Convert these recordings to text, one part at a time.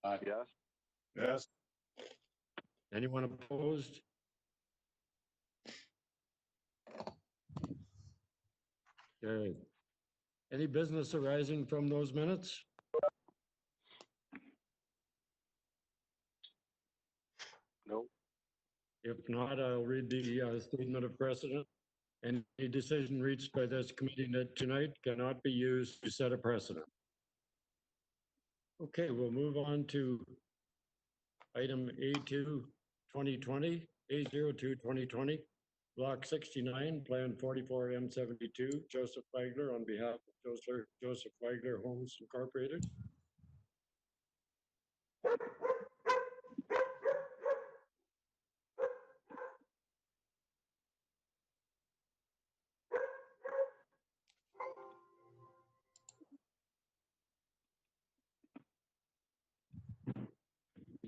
Yes. Yes. Anyone opposed? Okay. Any business arising from those minutes? No. If not, I'll read the statement of precedent. Any decision reached by this committee tonight cannot be used to set a precedent. Okay, we'll move on to item A2 2020, A02 2020, Block 69, Plan 44M72, Joseph Flagler on behalf of Joseph Flagler Homes Incorporated.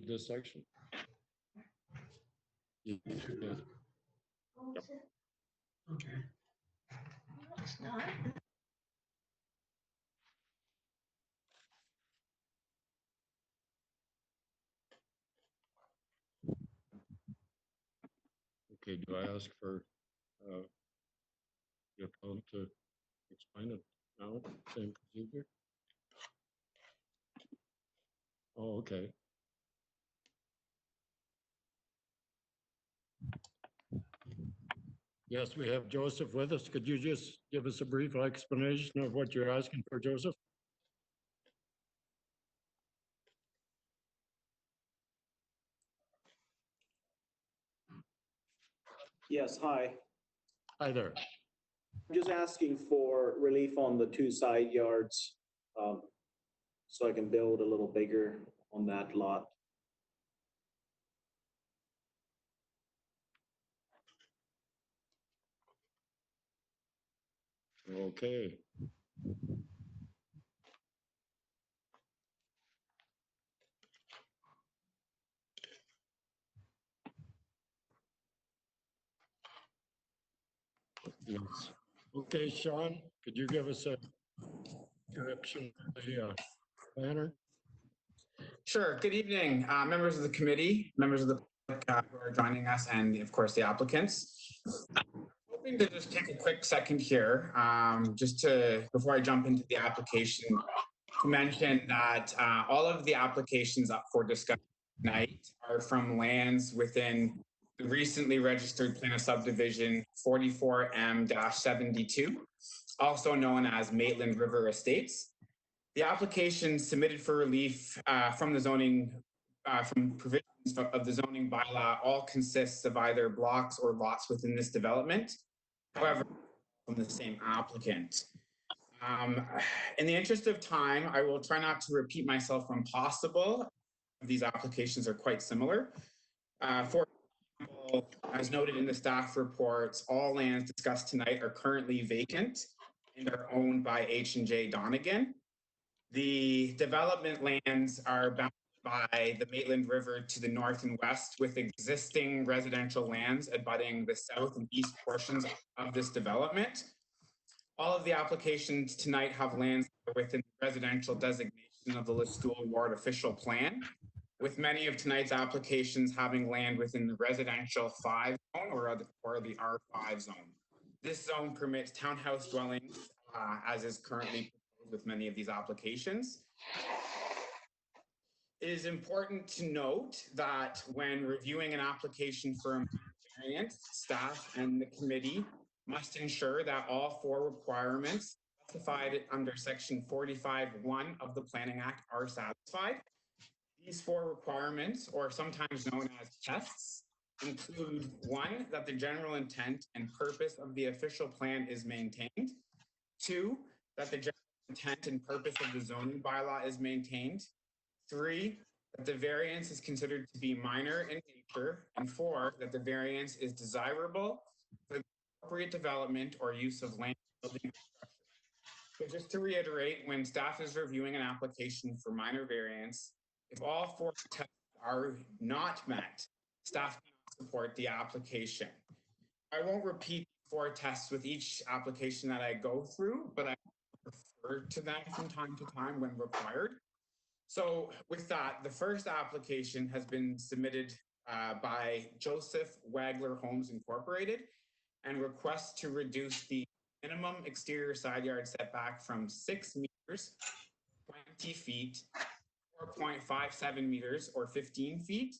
This section. Yes. Okay. It's not. Okay, do I ask for your account to explain it now? Same procedure? Oh, okay. Yes, we have Joseph with us. Could you just give us a brief explanation of what you're asking for, Joseph? Yes, hi. Hi there. I'm just asking for relief on the 2 side yards, so I can build a little bigger on that lot. Okay. Yes. Okay, Sean, could you give us a description of the planner? Sure. Good evening, members of the committee, members of the public who are joining us, and of course the applicants. I'm hoping to just take a quick second here, before I jump into the application, to mention that all of the applications up for discussion tonight are from lands within the recently registered plan of subdivision 44M-72, also known as Maitland River Estates. The application submitted for relief from the zoning, from provisions of the zoning bylaw, all consists of either blocks or lots within this development. However, from the same applicant. In the interest of time, I will try not to repeat myself when possible. These applications are quite similar. For example, as noted in the staff reports, all lands discussed tonight are currently vacant and are owned by H&J Donegan. The development lands are bounded by the Maitland River to the north and west, with existing residential lands abutting the south and east portions of this development. All of the applications tonight have lands within the residential designation of the Listowel Ward official plan, with many of tonight's applications having land within the residential 5 zone or the R5 zone. This zone permits townhouse dwellings, as is currently with many of these applications. It is important to note that when reviewing an application for a variance, staff and the committee must ensure that all 4 requirements specified under section 45(1) of the Planning Act are satisfied. These 4 requirements, or sometimes known as tests, include 1, that the general intent and purpose of the official plan is maintained. 2, that the general intent and purpose of the zoning bylaw is maintained. 3, that the variance is considered to be minor in nature. And 4, that the variance is desirable for the appropriate development or use of land, building, and structure. So just to reiterate, when staff is reviewing an application for minor variance, if all 4 tests are not met, staff cannot support the application. I won't repeat 4 tests with each application that I go through, but I refer to them from time to time when required. So with that, the first application has been submitted by Joseph Wagler Homes Incorporated and requests to reduce the minimum exterior side yard setback from 6 meters, 20 feet, 4.57 meters or 15 feet,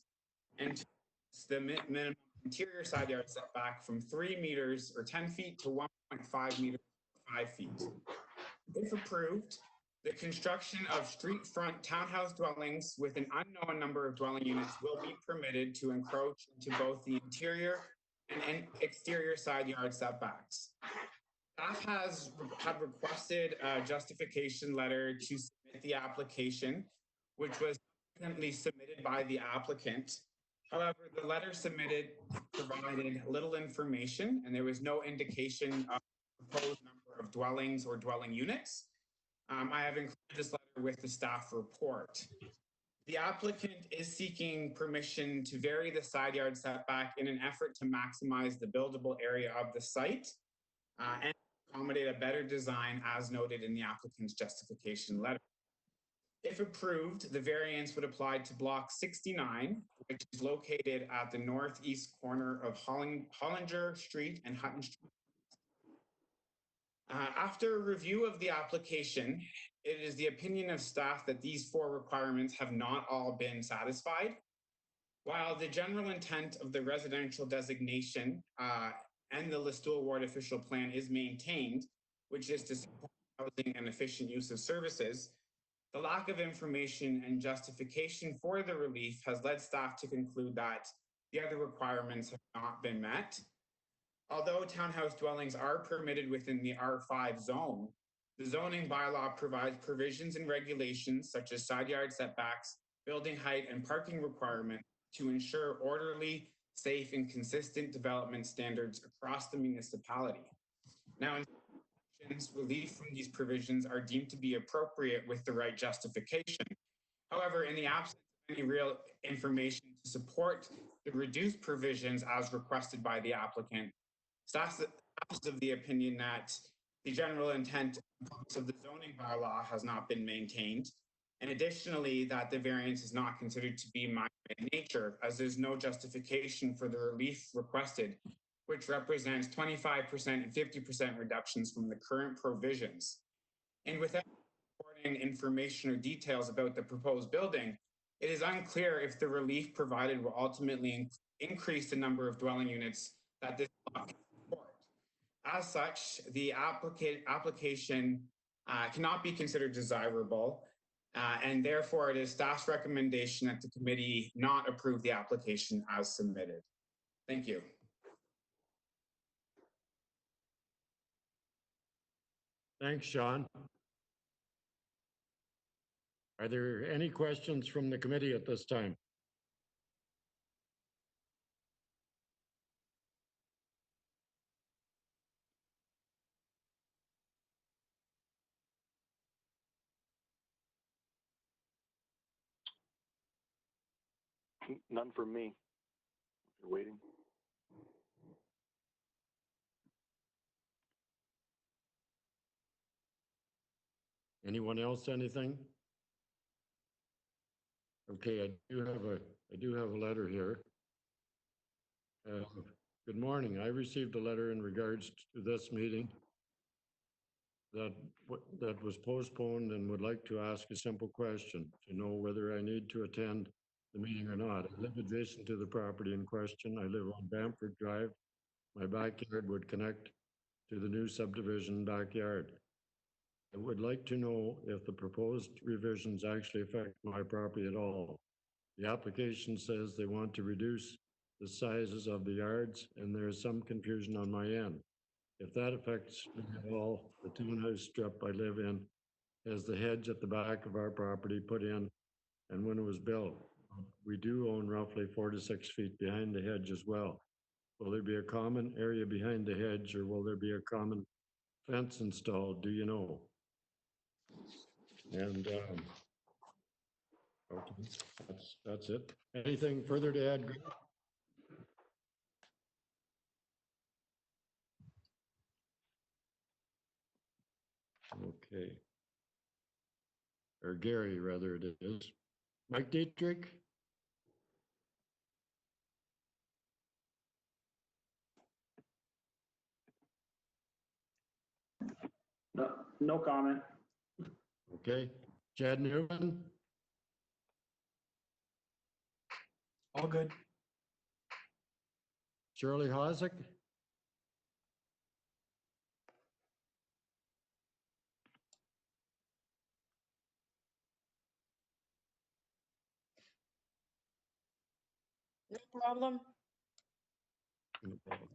and to the minimum interior side yard setback from 3 meters or 10 feet to 1.5 meters or 5 feet. If approved, the construction of street front townhouse dwellings with an unknown number of dwelling units will be permitted to encroach into both the interior and exterior side yard setbacks. Staff had requested a justification letter to submit the application, which was subsequently submitted by the applicant. However, the letter submitted provided little information, and there was no indication of the proposed number of dwellings or dwelling units. I have included this letter with the staff report. The applicant is seeking permission to vary the side yard setback in an effort to maximize the buildable area of the site and accommodate a better design as noted in the applicant's justification letter. If approved, the variance would apply to block 69, which is located at the northeast corner of Hollinger Street and Hutton Street. After review of the application, it is the opinion of staff that these 4 requirements have not all been satisfied. While the general intent of the residential designation and the Listowel Ward official plan is maintained, which is to support housing and efficient use of services, the lack of information and justification for the relief has led staff to conclude that the other requirements have not been met. Although townhouse dwellings are permitted within the R5 zone, the zoning bylaw provides provisions and regulations such as side yard setbacks, building height, and parking requirements to ensure orderly, safe, and consistent development standards across the municipality. Now, relief from these provisions are deemed to be appropriate with the right justification. However, in the absence of any real information to support the reduced provisions as requested by the applicant, staff is of the opinion that the general intent of the zoning bylaw has not been maintained, and additionally that the variance is not considered to be minor in nature, as there's no justification for the relief requested, which represents 25% and 50% reductions from the current provisions. And without reporting information or details about the proposed building, it is unclear if the relief provided will ultimately increase the number of dwelling units that this block can support. As such, the application cannot be considered desirable, and therefore it is staff's recommendation that the committee not approve the application as submitted. Thank you. Thanks, Sean. Are there any questions from the committee at this time? None from me. You're waiting. Anyone else, anything? Okay, I do have a letter here. Good morning. I received a letter in regards to this meeting that was postponed and would like to ask a simple question to know whether I need to attend the meeting or not. I live adjacent to the property in question. I live on Bamford Drive. My backyard would connect to the new subdivision backyard. I would like to know if the proposed revisions actually affect my property at all. The application says they want to reduce the sizes of the yards, and there is some confusion on my end. If that affects me at all, the townhouse strip I live in has the hedge at the back of our property put in, and when it was built, we do own roughly 4 to 6 feet behind the hedge as well. Will there be a common area behind the hedge, or will there be a common fence installed? Do you know? And okay, that's it. Anything further to add? Okay. or Gary rather it is. Mike Dietrich? No comment. Okay. Chad Newman? All good. Shirley Hosick? No problem. No problem.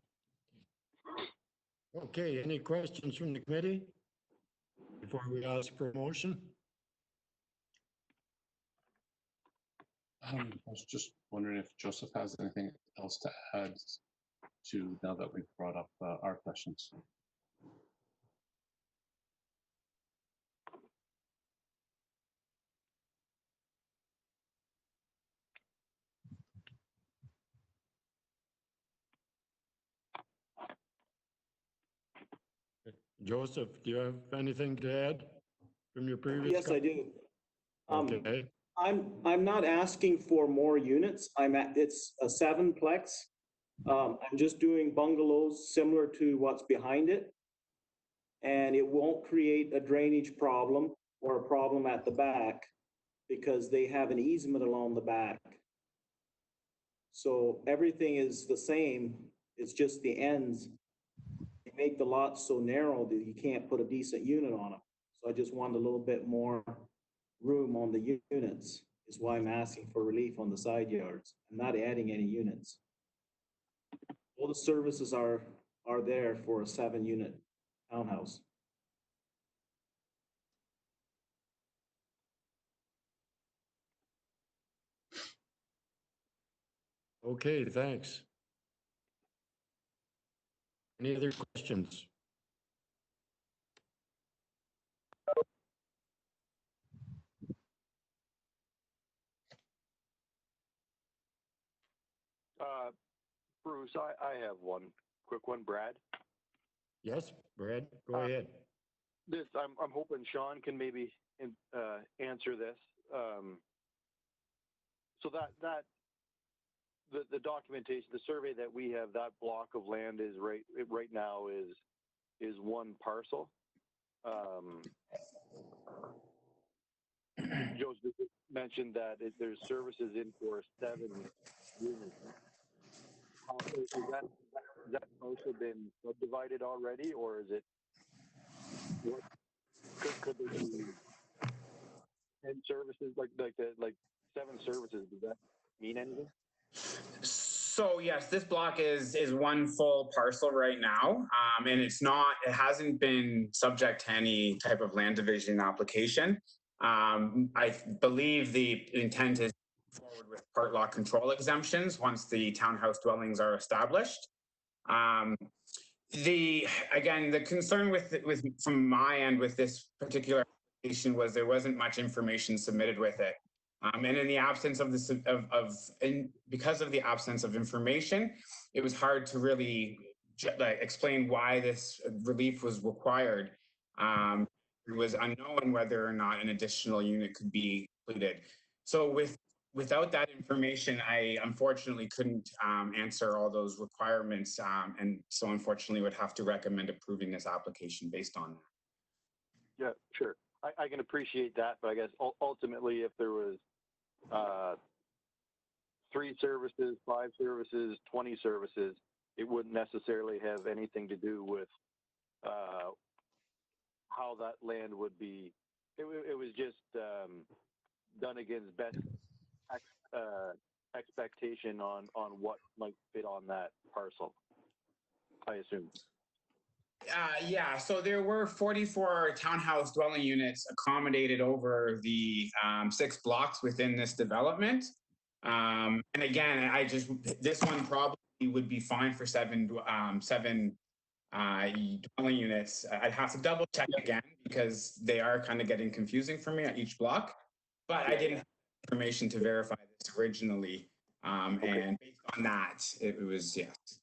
Okay, any questions from the committee before we ask for a motion? I was just wondering if Joseph has anything else to add to now that we've brought up our questions. Joseph, do you have anything to add from your previous? Yes, I do. Okay, I'm not asking for more units. It's a 7-plex. I'm just doing bungalows similar to what's behind it. And it won't create a drainage problem or a problem at the back because they have an easement along the back. So everything is the same. It's just the ends. They make the lots so narrow that you can't put a decent unit on them. So I just wanted a little bit more room on the units is why I'm asking for relief on the side yards. I'm not adding any units. All the services are there for a 7-unit townhouse. okay, thanks. Any other questions? Bruce, I have one quick one, Brad. Yes, Brad, go ahead. I'm hoping Sean can maybe answer this. So the documentation, the survey that we have, that block of land is right now is one parcel. Joseph mentioned that there's services in for 7 units. Is that also been subdivided already, or is it? What could there be 10 services like 7 services? Does that mean anything? So yes, this block is one full parcel right now, and it hasn't been subject to any type of land division application. I believe the intent is forward with part lot control exemptions once the townhouse dwellings are established. The concern from my end with this particular application was there wasn't much information submitted with it. And in the absence of this, because of the absence of information, it was hard to really explain why this relief was required. It was unknown whether or not an additional unit could be included. So without that information, I unfortunately couldn't answer all those requirements, and so unfortunately would have to recommend approving this application based on that. Yeah, sure. I can appreciate that, but I guess ultimately, if there was 3 services, 5 services, 20 services, it wouldn't necessarily have anything to do with how that land would be. It was just done against best expectation on what might fit on that parcel, I assume. Yeah, so there were 44 townhouse dwelling units accommodated over the 6 blocks within this development. And again, this one probably would be fine for 7 dwelling units. I'd have to double check again because they are kind of getting confusing for me at each block, but I didn't have information to verify this originally. And based on that, it was, yes.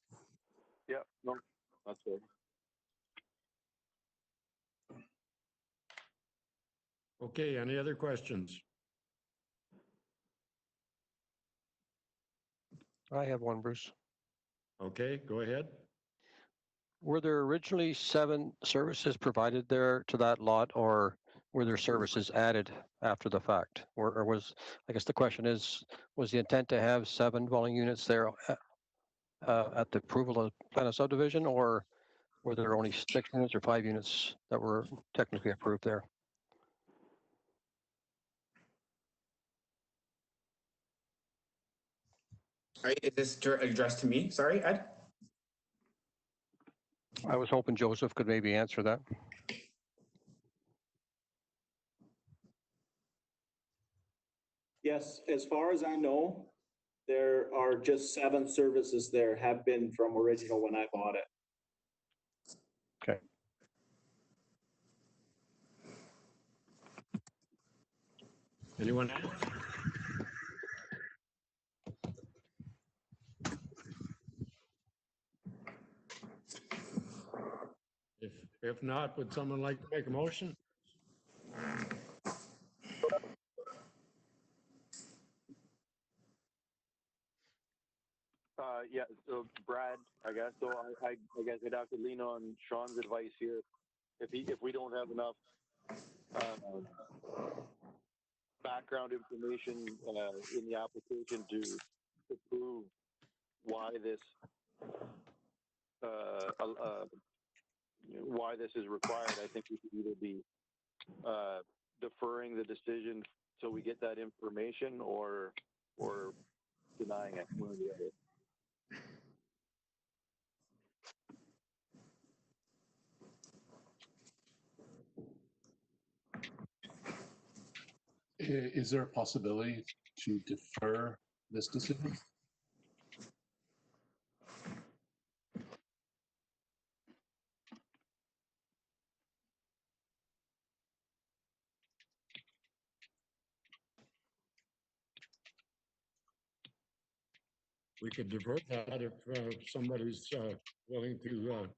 Yeah, no, that's good. Okay, any other questions? I have one, Bruce. Okay, go ahead. Were there originally 7 services provided there to that lot, or were there services added after the fact? Or was, I guess the question is, was the intent to have 7 dwelling units there at the approval of plan of subdivision, or were there only 6 units or 5 units that were technically approved there? All right, is this addressed to me? Sorry, Ed? I was hoping Joseph could maybe answer that. Yes, as far as I know, there are just 7 services there, have been from original when I bought it. Okay. Anyone else? If not, would someone like to make a motion? Yeah, so Brad, I guess, so I guess I'd have to lean on Sean's advice here. If we don't have enough background information in the application to prove why this is required, I think we should either be deferring the decision till we get that information or denying it, one or the other. Is there a possibility to defer this decision? We could divert that if somebody's willing to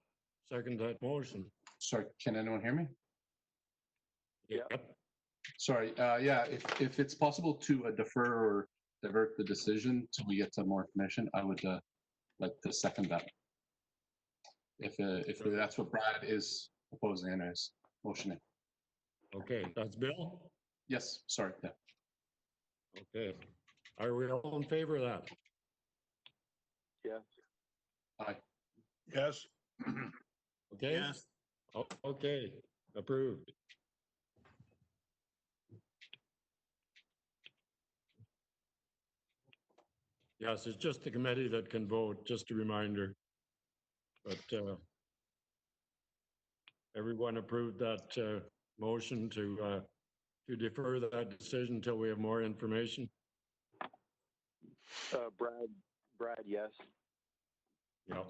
second that motion. Sorry, can anyone hear me? Yep. Sorry, yeah, if it's possible to defer or divert the decision till we get some more information, I would like to second that. If that's what Brad is proposing and is motioning. Okay, that's Bill? Yes, sorry, yeah. Okay. Are we all in favor of that? Yeah. Aye. Yes. Okay? Yes. Oh, okay, approved. Yes, it's just the committee that can vote, just a reminder. But everyone approved that motion to defer that decision until we have more information. Brad, yes. Yeah.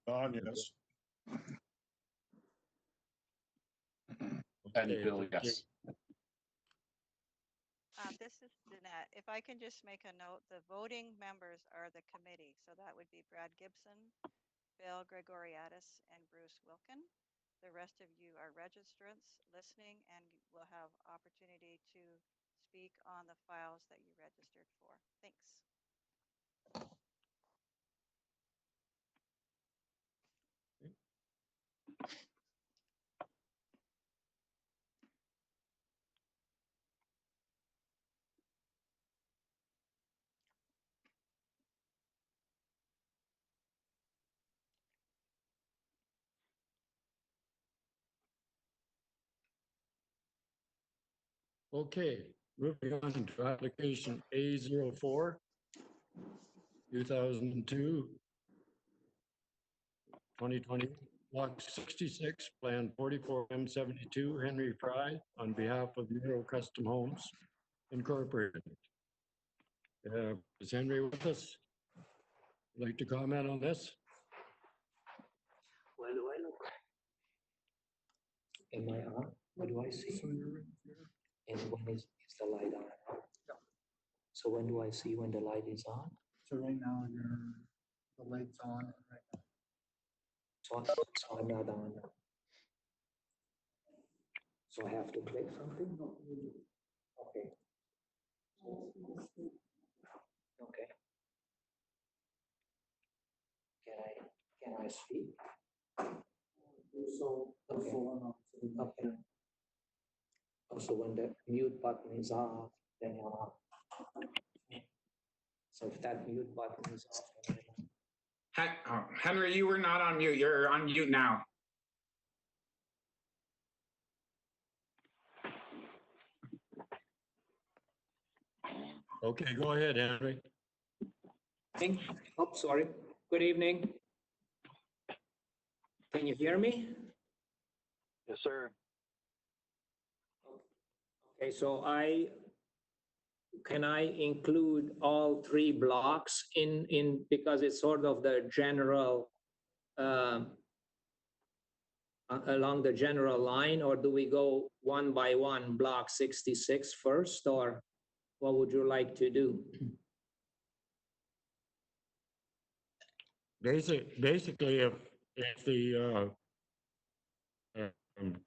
Don, yes. And Okay, Bill, okay. yes. This is Danette. If I can just make a note, the voting members are the committee. So that would be Brad Gibson, Bill Gregoriadis, and Bruce Wilkin. The rest of you are registrants listening and will have opportunity to speak on the files that you registered for. Thanks. Okay, moving on to application A04, 2002, 2020, block 66, plan 44M72, Henry Fry, on behalf of Euro Custom Homes Incorporated. Is Henry with us? Like to comment on this? Where do I look? Am I on? What do I see? And when is the light on? So when do I see when the light is on? So right now, the light's on right now. So I'm not on. So I have to click something? Okay. Okay. Can I speak? So, Okay. okay. Okay. Also, when the mute button is off, then you're on. So if that mute button is off, then I'm on. Henry, you were not on mute. You're on mute now. Okay, go ahead, Henry. Oh, sorry. Good evening. Can you hear me? Yes, sir. Okay, so can I include all three blocks in because it's sort of the general along the general line, or do we go one by one, block 66 first, or what would you like to do? Basically, if the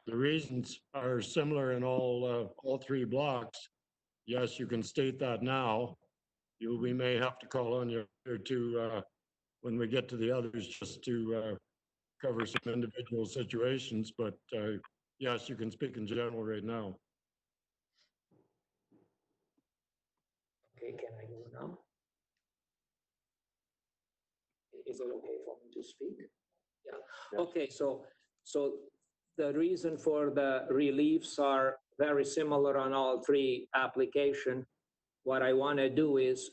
reasons are similar in all three blocks, yes, you can state that now. We may have to call on you to when we get to the others, just to cover some individual situations, but yes, you can speak in general right now. Okay, can I go now? Is it okay for me to speak? Yeah. Yes. Okay, so the reason for the reliefs are very similar on all three applications. What I want to do is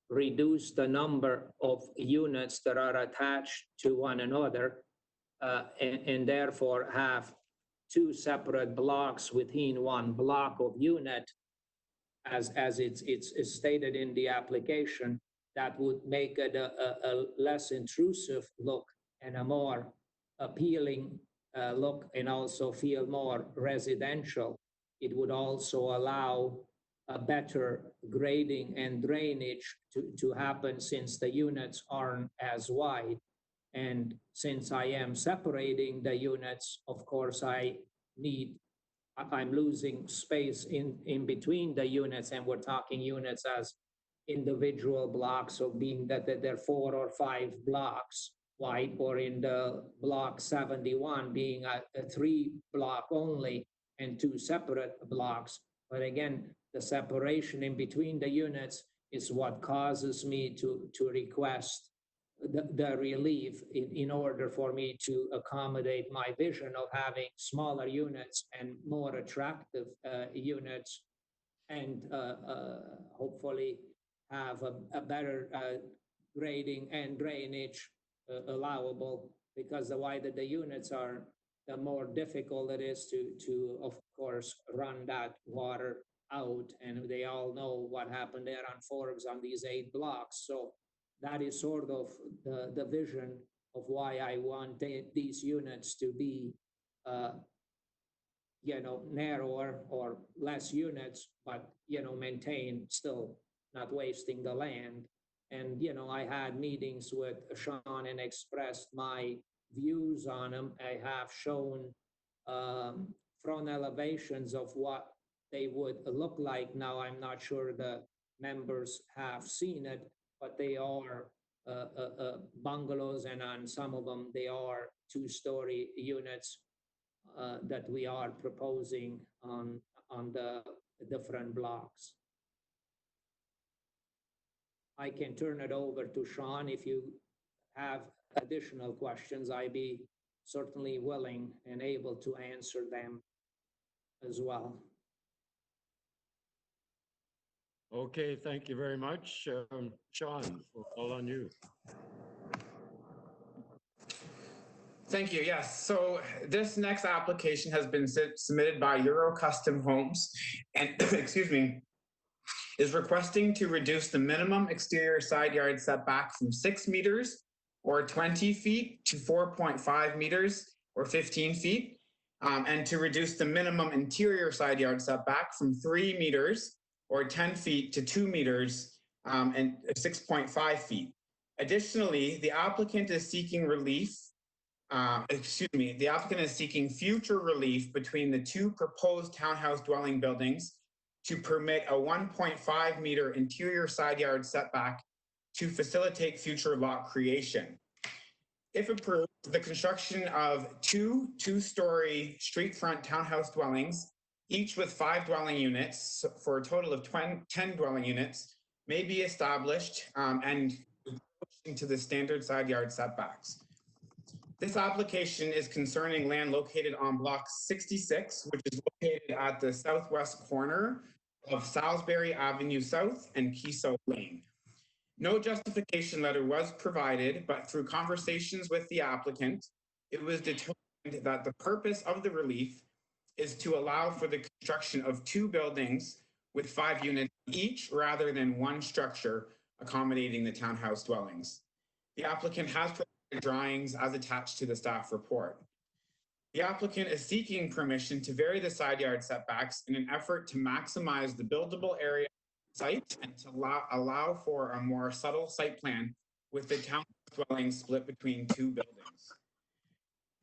reduce the number of units that are attached to one another, and therefore have two separate blocks within one block of unit, as it's stated in the application. That would make it a less intrusive look and a more appealing look, and also feel more residential. It would also allow a better grading and drainage to happen, since the units aren't as wide. And since I am separating the units, of course, I'm losing space in between the units, and we're talking units as individual blocks, so being that they're 4 or 5 blocks wide, or in the block 71 being a 3 block only and 2 separate blocks. But again, the separation in between the units is what causes me to request the relief in order for me to accommodate my vision of having smaller units and more attractive units, and hopefully have a better grading and drainage allowable, because the wider the units are, the more difficult it is to of course run that water out, and they all know what happened there on Forbes on these 8 blocks. So that is sort of the vision of why I want these units to be narrower or less units, but maintain, still not wasting the land. And I had meetings with Sean and expressed my views on them. I have shown front elevations of what they would look like. Now, I'm not sure the members have seen it, but they are bungalows, and on some of them, they are 2-story units that we are proposing on the different blocks. I can turn it over to Sean if you have additional questions. I'd be certainly willing and able to answer them as well. Okay, thank you very much. Sean, all on you. Thank you. Yes. So this next application has been submitted by Euro Custom Homes, and excuse me, is requesting to reduce the minimum exterior side yard setback from 6 meters or 20 feet to 4.5 meters or 15 feet, and to reduce the minimum interior side yard setback from 3 meters or 10 feet to 2 meters and 6.5 feet. Additionally, the applicant is seeking relief the applicant is seeking future relief between the two proposed townhouse dwelling buildings to permit a 1.5 meter interior side yard setback to facilitate future lot creation. If approved, the construction of two-story street front townhouse dwellings, each with 5 dwelling units for a total of 10 dwelling units, may be established and to the standard side yard setbacks. This application is concerning land located on block 66, which is located at the southwest corner of Salisbury Avenue South and Keeso Lane. No justification letter was provided, but through conversations with the applicant, it was determined that the purpose of the relief is to allow for the construction of 2 buildings with 5 units each rather than one structure accommodating the townhouse dwellings. The applicant has provided drawings as attached to the staff report. The applicant is seeking permission to vary the side yard setbacks in an effort to maximize the buildable area site and to allow for a more subtle site plan with the town dwelling split between 2 buildings.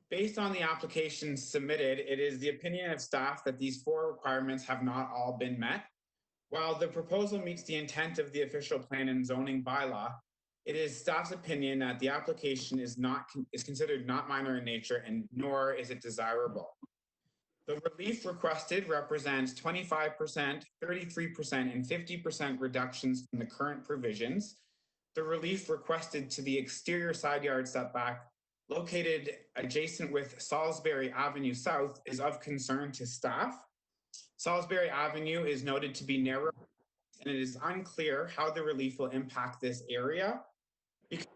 Based on the applications submitted, it is the opinion of staff that these 4 requirements have not all been met. While the proposal meets the intent of the official plan and zoning bylaw, it is staff's opinion that the application is considered not minor in nature and nor is it desirable. The relief requested represents 25%, 33%, and 50% reductions from the current provisions. The relief requested to the exterior side yard setback located adjacent with Salisbury Avenue South is of concern to staff. Salisbury Avenue is noted to be narrow, and it is unclear how the relief will impact this area. Because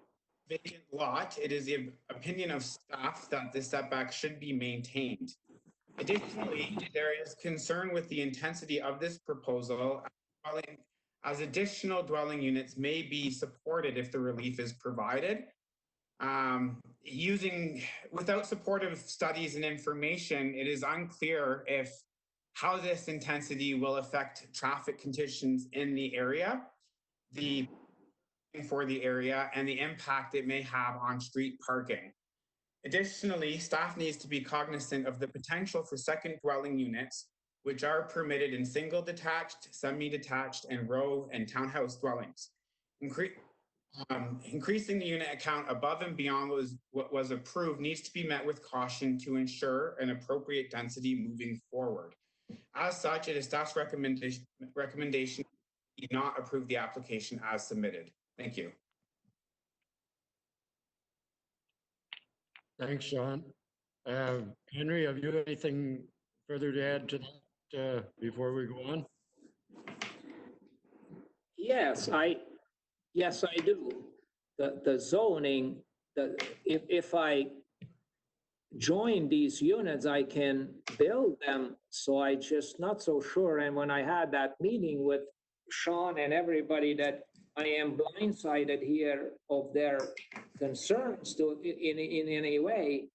vacant lot, it is the opinion of staff that the setback should be maintained. Additionally, there is concern with the intensity of this proposal, as additional dwelling units may be supported if the relief is provided. Without supportive studies and information, it is unclear how this intensity will affect traffic conditions in the area, for the area, and the impact it may have on street parking. Additionally, staff needs to be cognizant of the potential for second dwelling units, which are permitted in single detached, semi-detached, and row and townhouse dwellings. Increasing the unit count above and beyond what was approved needs to be met with caution to ensure an appropriate density moving forward. As such, it is staff's recommendation to not approve the application as submitted. Thank you. Thanks, Sean. Henry, have you anything further to add to that before we go on? Yes, I do. The zoning, if I join these units, I can build them. So I just not so sure. And when I had that meeting with Sean and everybody, that I am blindsided here of their concerns in any way,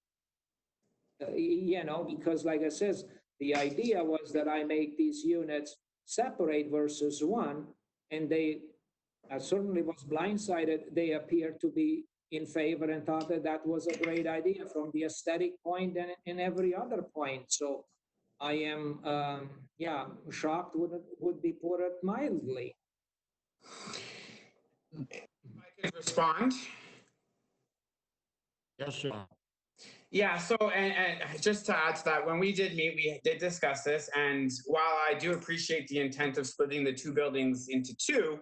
because like I says, the idea was that I make these units separate versus one, and I certainly was blindsided. They appear to be in favor and thought that that was a great idea from the aesthetic point and in every other point. So I am, shocked would be put it mildly. If I could respond. Yes, Sean. Yeah, so and just to add to that, when we did meet, we did discuss this, and while I do appreciate the intent of splitting the 2 buildings into 2,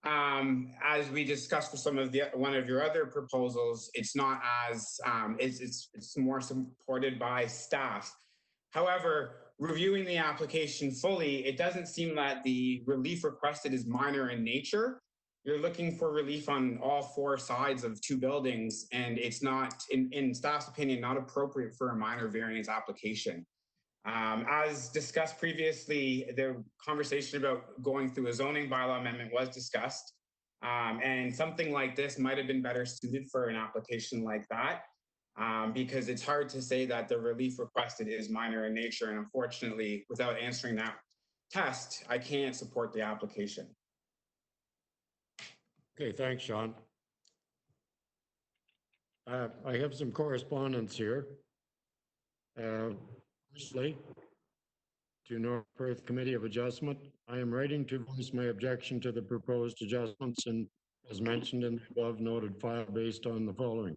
as we discussed for one of your other proposals, it's not as it's more supported by staff. However, reviewing the application fully, it doesn't seem that the relief requested is minor in nature. You're looking for relief on all 4 sides of 2 buildings, and it's not, in staff's opinion, not appropriate for a minor variance application. As discussed previously, the conversation about going through a zoning bylaw amendment was discussed, and something like this might have been better suited for an application like that, because it's hard to say that the relief requested is minor in nature, and unfortunately, without answering that test, I can't support the application. Okay, thanks, Sean. I have some correspondence here. Firstly, to North Perth Committee of Adjustment, I am writing to voice my objection to the proposed adjustments and as mentioned in the above noted file based on the following.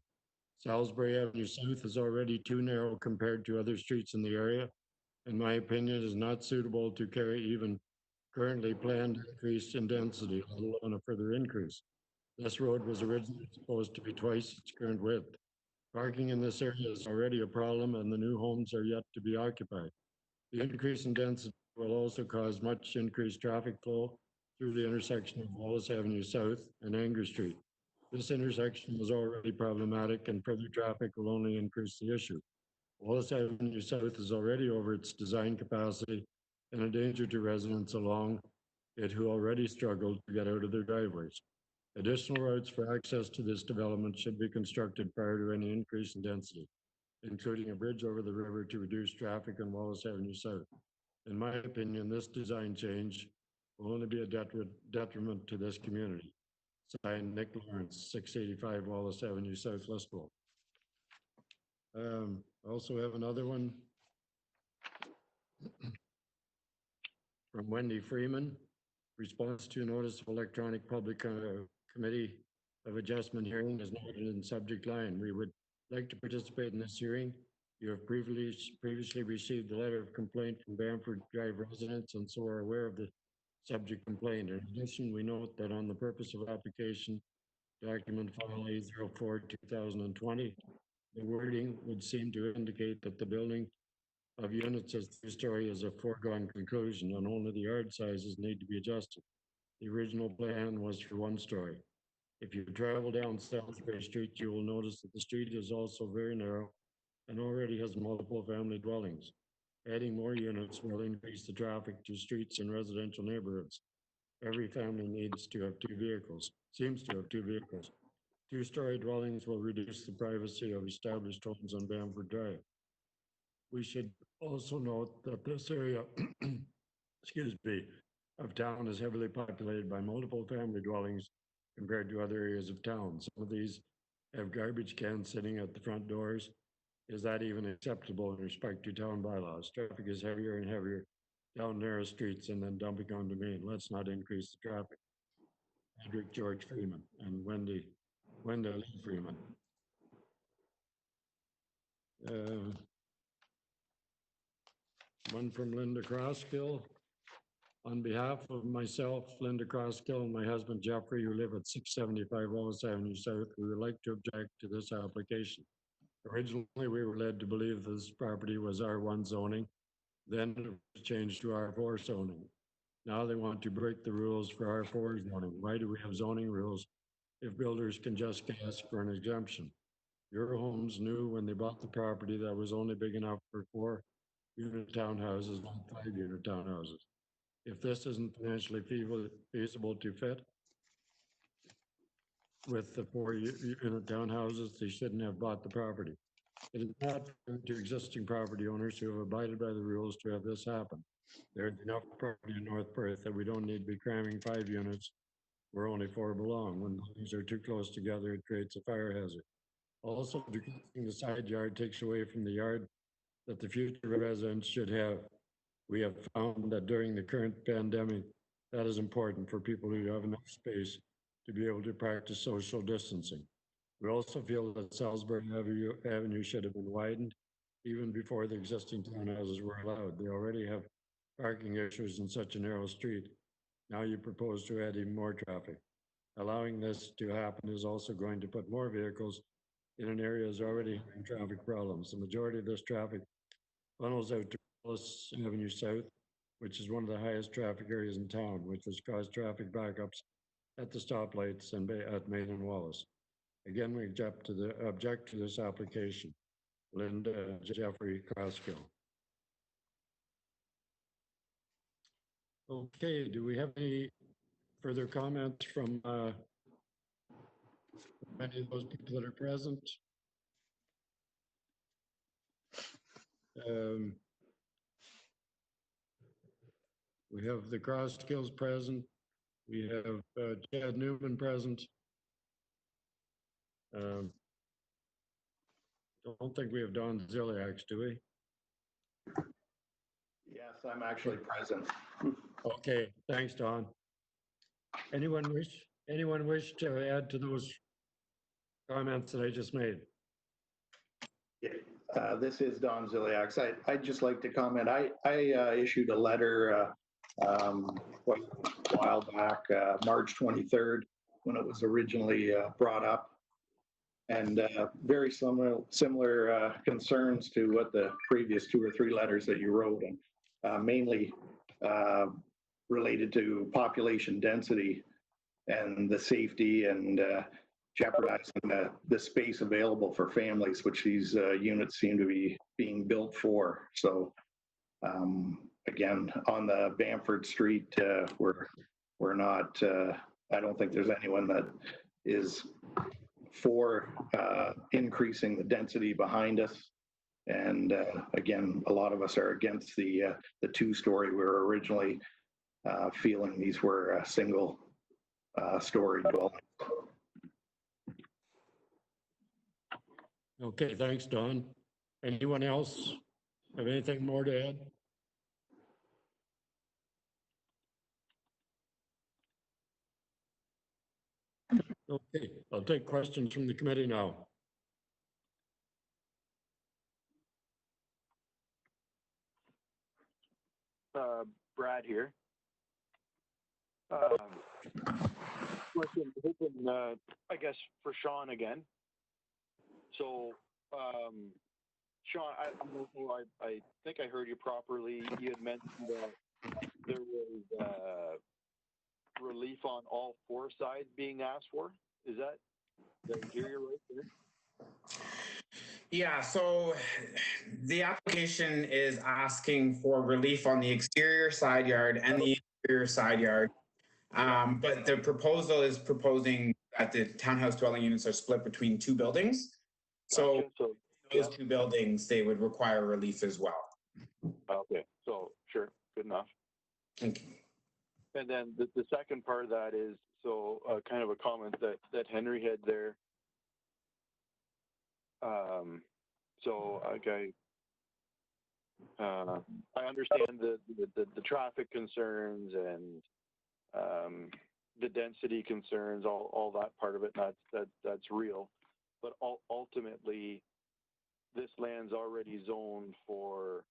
Salisbury Avenue South is already too narrow compared to other streets in the area. In my opinion, is not suitable to carry even currently planned increase in density, let alone a further increase. This road was originally supposed to be twice its current width. Parking in this area is already a problem and the new homes are yet to be occupied. The increase in density will also cause much increased traffic flow through the intersection of Wallace Avenue South and Anger Street. This intersection was already problematic and further traffic will only increase the issue. Wallace Avenue South is already over its design capacity and a danger to residents along it who already struggle to get out of their driveways. Additional routes for access to this development should be constructed prior to any increase in density, including a bridge over the river to reduce traffic on Wallace Avenue South. In my opinion, this design change will only be a detriment to this community. Signed, Nick Lawrence, 685 Wallace Avenue South, Listowel. I also have another one from Wendy Freeman. Response to notice of electronic public committee of adjustment hearing is noted in subject line. We would like to participate in this hearing. You have previously received a letter of complaint from Bamford Drive residents and so are aware of the subject complaint. In addition, we note that on the purpose of application document file A04-2020, the wording would seem to indicate that the building of units as three-story is a foregone conclusion and only the yard sizes need to be adjusted. The original plan was for one story. If you travel down Salisbury Street, you will notice that the street is also very narrow and already has multiple family dwellings. Adding more units will increase the traffic to streets and residential neighborhoods. Every family needs to have two vehicles, seems to have two vehicles. Two-story dwellings will reduce the privacy of established homes on Bamford Drive. We should also note that this area, excuse me, of town is heavily populated by multiple family dwellings compared to other areas of town. Some of these have garbage cans sitting at the front doors. Is that even acceptable in respect to town bylaws? Traffic is heavier and heavier down narrow streets and then dumping onto Main. Let's not increase the traffic. Hendrik George Freeman and Wenda Lee Freeman. One from Linda Crosskill. On behalf of myself, Linda Crosskill, and my husband Jeffrey, who live at 675 Wallace Avenue South, we would like to object to this application. Originally, we were led to believe this property was R1 zoning, then it was changed to R4 zoning. Now they want to break the rules for R4 zoning. Why do we have zoning rules if builders can just ask for an exemption? Your Homes knew when they bought the property that was only big enough for 4-unit townhouses, not 5-unit townhouses. If this isn't financially feasible to fit with the 4-unit townhouses, they shouldn't have bought the property. It is not fair to existing property owners who have abided by the rules to have this happen. There's enough property in North Perth that we don't need to be cramming 5 units where only 4 belong. When things are too close together, it creates a fire hazard. Also, decreasing the side yard takes away from the yard that the future residents should have. We have found that during the current pandemic, that is important for people who have enough space to be able to practice social distancing. We also feel that Salisbury Avenue should have been widened even before the existing townhouses were allowed. They already have parking issues in such a narrow street. Now you propose to add even more traffic. Allowing this to happen is also going to put more vehicles in an area that's already having traffic problems. The majority of this traffic funnels out to Wallace Avenue South, which is one of the highest traffic areas in town, which has caused traffic backups at the stoplights and at Main and Wallace. Again, we object to this application. Linda Jeffrey Crosskill. Okay, do we have any further comments from any of those people that are present? We have the Crosskills present. We have Chad Newman present. Don't think we have Don Ziliak, do we? Yes, I'm actually present. Okay, thanks, Don. Anyone wish to add to those comments that I just made? This is Don Ziliak. I'd just like to comment. I issued a letter quite a while back, March 23rd, when it was originally brought up, and very similar concerns to what the previous 2 or 3 letters that you wrote, and mainly related to population density and the safety and jeopardizing the space available for families, which these units seem to be being built for. So again, on the Bamford Street, we're not, I don't think there's anyone that is for increasing the density behind us. And again, a lot of us are against the 2-story. We were originally feeling these were single story dwellings. Okay, thanks, Don. Anyone else have anything more to add? Okay, I'll take questions from the committee now. Brad here. Question, I guess for Sean again. So, Sean, I don't know, I think I heard you properly. You had mentioned that there was relief on all 4 sides being asked for. Did I hear you right there? Yeah, so the application is asking for relief on the exterior side yard and the interior side yard. But the proposal is proposing that the townhouse dwelling units are split between 2 buildings. So those 2 buildings, they would require relief as well. Okay, so sure, good enough. Thank you. And then the second part of that is, so kind of a comment that Henry had there. So okay, I understand the traffic concerns and the density concerns, all that part of it. That's real, but ultimately, this land's already zoned for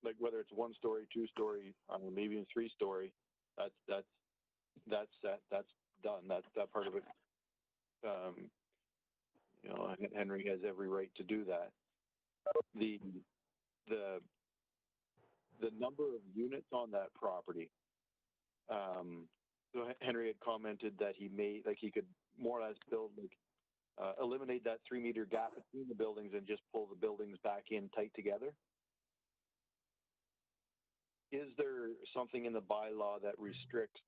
like whether it's 1-story, 2-story, maybe even 3-story. That's set. That's done. That part of it. You know, Henry has every right to do that. The number of units on that property. So Henry had commented that he could more or less build eliminate that 3-meter gap between the buildings and just pull the buildings back in tight together. Is there something in the bylaw that restricts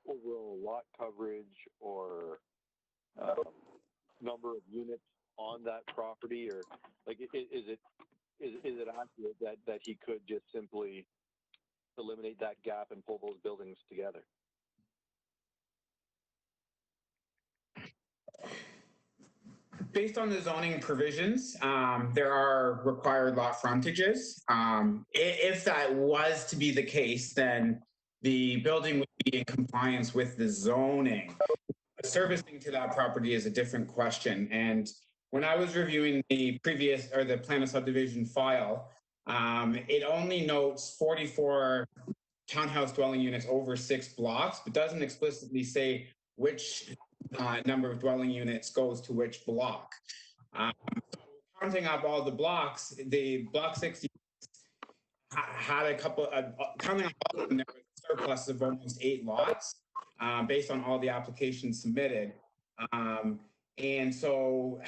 overall lot coverage or number of units on that property, or like is it accurate that he could just simply eliminate that gap and pull those buildings together? Based on the zoning provisions, there are required lot frontages. If that was to be the case, then the building would be in compliance with the zoning. Servicing to that property is a different question. And when I was reviewing the plan of subdivision file, it only notes 44 townhouse dwelling units over 6 blocks, but doesn't explicitly say which number of dwelling units goes to which block. So counting up all the blocks, the block 60 had a couple, counting up all of them, there was a surplus of almost 8 lots based on all the applications submitted. And so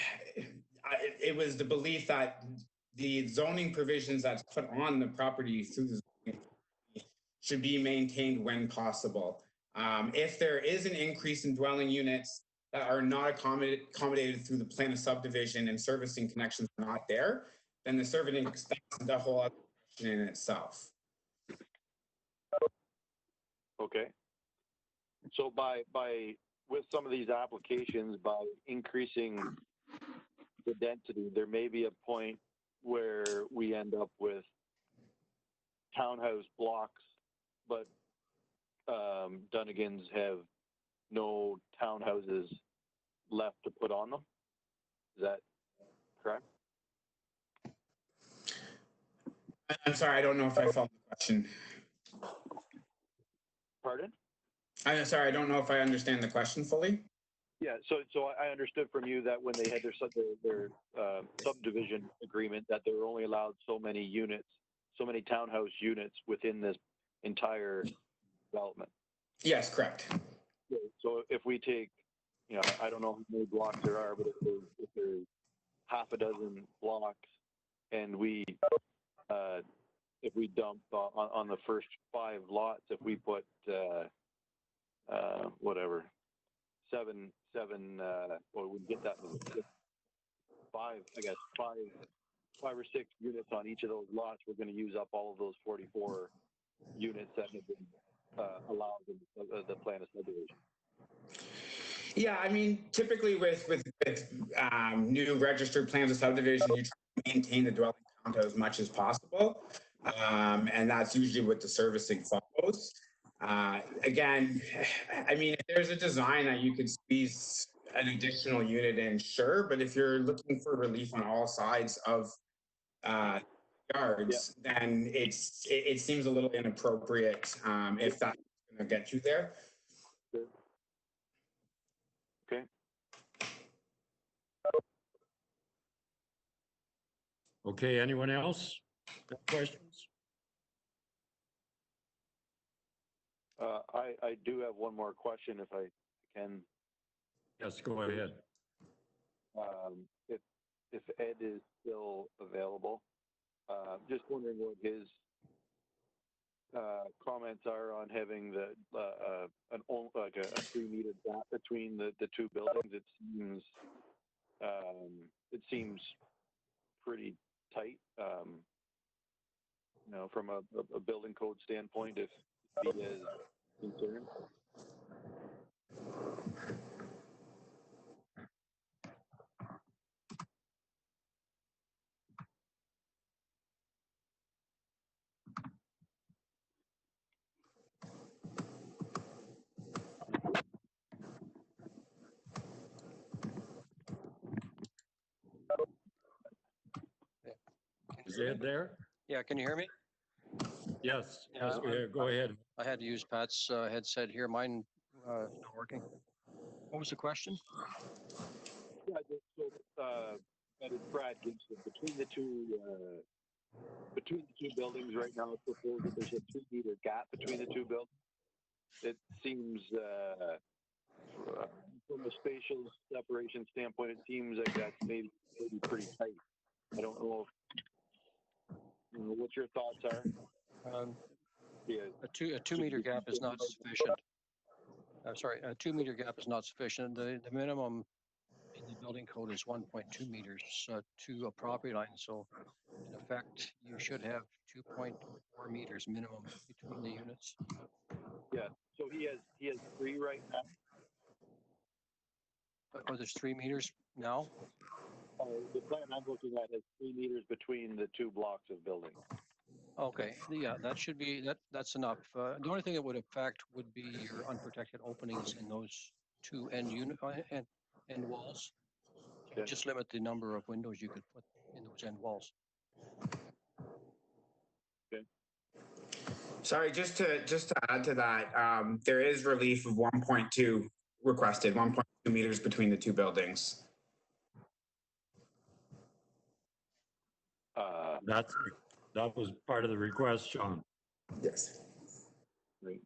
it was the belief that the zoning provisions that's put on the property through the zoning should be maintained when possible. If there is an increase in dwelling units that are not accommodated through the plan of subdivision and servicing connections are not there, then the servicing extends the whole other question in itself. Okay. So by with some of these applications, by increasing the density, there may be a point where we end up with townhouse blocks, but Dunnigans have no townhouses left to put on them. Is that correct? I'm sorry, I don't know if I followed the question. Pardon? I'm sorry, I don't know if I understand the question fully. Yeah, so I understood from you that when they had their subdivision agreement, that they were only allowed so many units, so many townhouse units within this entire development. Yes, correct. So if we take, you know, I don't know how many blocks there are, but if there's half a dozen blocks, and if we dump on the first 5 lots, if we put whatever, seven, well, we get that five or six units on each of those lots, we're going to use up all of those 44 units that have been allowed in the plan of subdivision. Yeah, I mean, typically with new registered plans of subdivision, you try to maintain the dwelling count as much as possible, and that's usually what the servicing follows. Again, I mean, if there's a design that you could squeeze an additional unit in, sure, but if you're looking for relief on all sides of yards, then it seems a little inappropriate if that's going to get you there. Okay. Okay, anyone else have questions? I do have one more question, if I can. Yes, go ahead. If Ed is still available, just wondering what his comments are on having like a 3-meter gap between the two buildings. It seems pretty tight, you know, from a building code standpoint, if he is concerned. Is Ed there? Yeah, can you hear me? Yes, Yeah, yes, go ahead. I had to use Pat's headset here. Mine not working. What was the question? Yeah, that is Brad Gibson. Between the two buildings right now, it's proposed that there's a 3-meter gap between the two buildings. It seems, from a spatial separation standpoint, it seems like that's maybe pretty tight. I don't know what your thoughts are. A 2-meter gap is not sufficient. Sorry, a 2-meter gap is not sufficient. The minimum in the building code is 1.2 meters to a property line. So in effect, you should have 2.4 meters minimum between the units. Yeah. So he has 3 right now. Oh, there's 3 meters now? The plan I'm looking at has 3 meters between the two blocks of building. Okay, yeah, that should be, that's enough. The only thing that would affect would be your unprotected openings in those two end walls. Okay. Just limit the number of windows you could put in those end walls. Okay. Sorry, just to add to that, there is relief of 1.2 requested, 1.2 meters between the two buildings. That was part of the request, Sean. Yes. Right.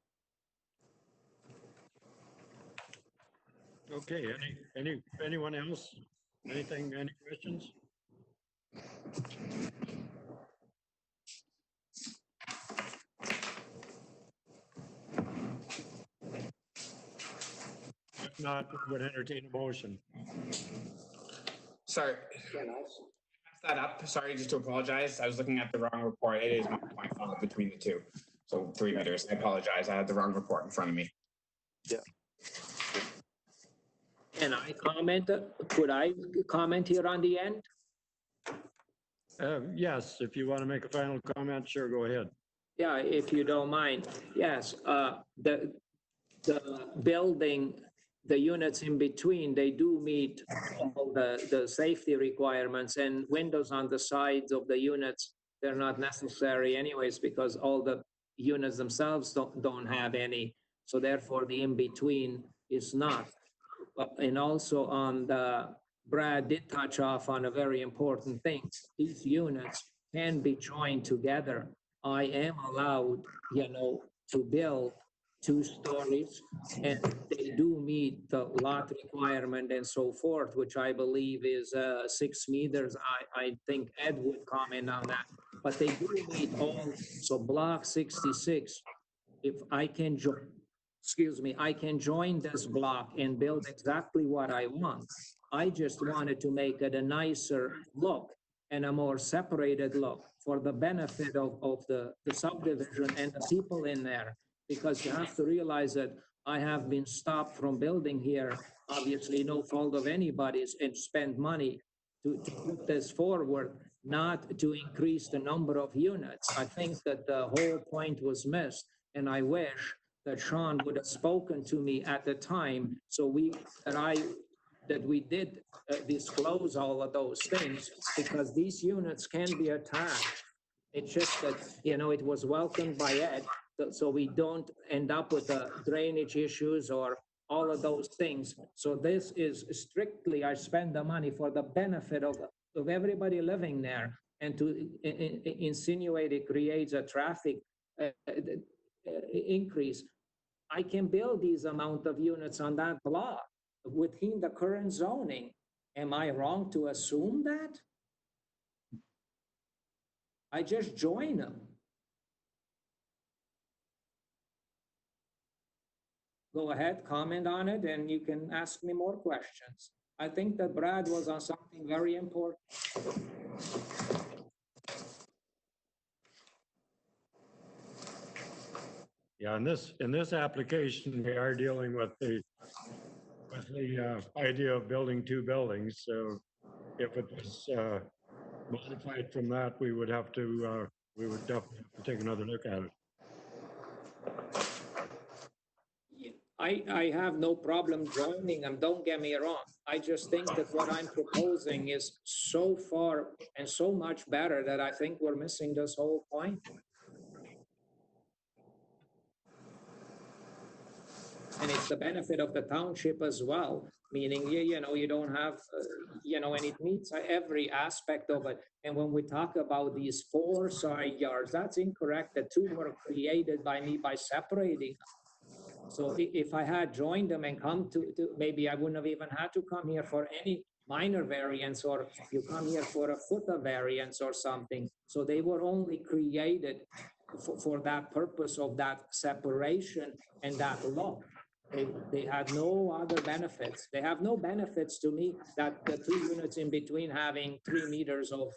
Okay, anyone else? Any questions? If not, we would entertain a motion. Sorry. That up. Sorry, just to apologize. I was looking at the wrong report. It is 1.5 between the two. So 3 meters. I apologize. I had the wrong report in front of me. Yeah. Can I comment? Could I comment here on the end? Yes, if you want to make a final comment, sure, go ahead. Yeah, if you don't mind. Yes, the building, the units in between, they do meet all the safety requirements, and windows on the sides of the units, they're not necessary anyways, because all the units themselves don't have any. So therefore, the in-between is not. And also on the, Brad did touch off on a very important thing. These units can be joined together. I am allowed, to build 2 stories, and they do meet the lot requirement and so forth, which I believe is 6 meters. I think Ed would comment on that, but they do meet all. So block 66, if I can I can join this block and build exactly what I want. I just wanted to make it a nicer look and a more separated look for the benefit of the subdivision and the people in there. Because you have to realize that I have been stopped from building here, obviously no fault of anybody's, and spend money to put this forward, not to increase the number of units. I think that the whole point was missed, and I wish that Sean would have spoken to me at the time, so that we did disclose all of those things, because these units can be attached. It's just that, it was welcomed by Ed, so we don't end up with drainage issues or all of those things. So this is strictly, I spend the money for the benefit of everybody living there, and to insinuate it creates a traffic increase. I can build these amount of units on that block within the current zoning. Am I wrong to assume that? I just join them. Go ahead, comment on it, and you can ask me more questions. I think that Brad was on something very important. Yeah, in this application, we are dealing with the idea of building 2 buildings. So if it was modified from that, we would definitely have to take another look at it. I have no problem joining them, don't get me wrong. I just think that what I'm proposing is so far and so much better that I think we're missing this whole point. And it's the benefit of the township as well, meaning, you don't have, and it meets every aspect of it. And when we talk about these 4 side yards, that's incorrect. The 2 were created by me by separating. So if I had joined them and come to maybe I wouldn't have even had to come here for any minor variance, or you come here for a foot of variance or something. So they were only created for that purpose of that separation and that look. They had no other benefits. They have no benefits to me, that the 2 units in between having 3 meters of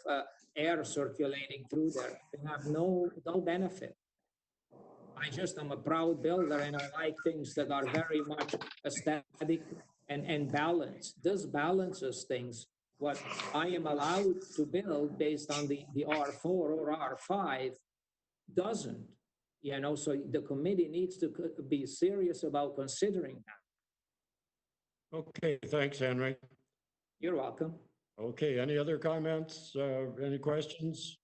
air circulating through there. They have no benefit. I just am a proud builder, and I like things that are very much aesthetic and balanced. This balances things. What I am allowed to build based on the R4 or R5 doesn't. So the committee needs to be serious about considering that. Okay, thanks, Henry. You're welcome. Okay, any other comments? Any questions?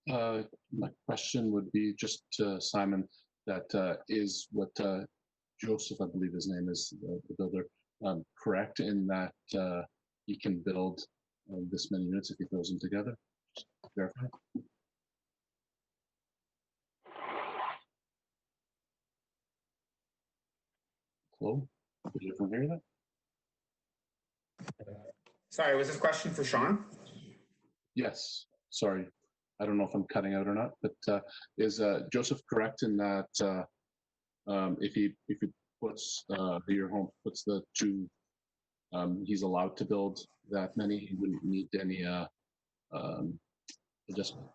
My question would be just to Simon, that is what Joseph, I believe his name is, the builder, correct in that he can build this many units if he throws them together? Just verify. Hello? Did everyone hear that? Sorry, was this question for Sean? Yes, sorry. I don't know if I'm cutting out or not, but is Joseph correct in that if he puts your home puts the 2, he's allowed to build that many? He wouldn't need any adjustment.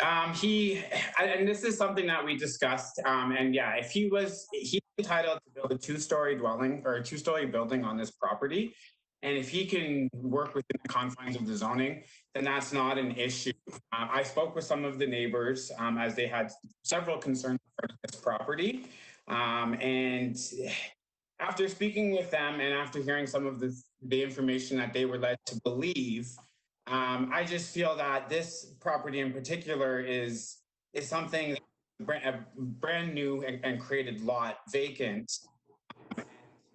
And this is something that we discussed, and yeah, if he's entitled to build a two-story dwelling or a two-story building on this property, and if he can work within the confines of the zoning, then that's not an issue. I spoke with some of the neighbors as they had several concerns about this property, and after speaking with them and after hearing some of the information that they were led to believe, I just feel that this property in particular is something, a brand new and created lot vacant.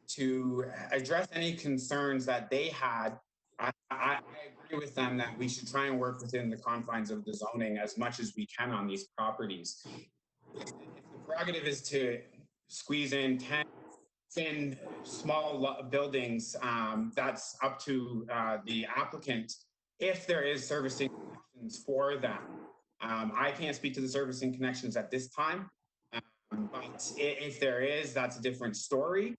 To address any concerns that they had, I agree with them that we should try and work within the confines of the zoning as much as we can on these properties. If the prerogative is to squeeze in 10 thin, small buildings, that's up to the applicant if there is servicing connections for them. I can't speak to the servicing connections at this time, but if there is, that's a different story.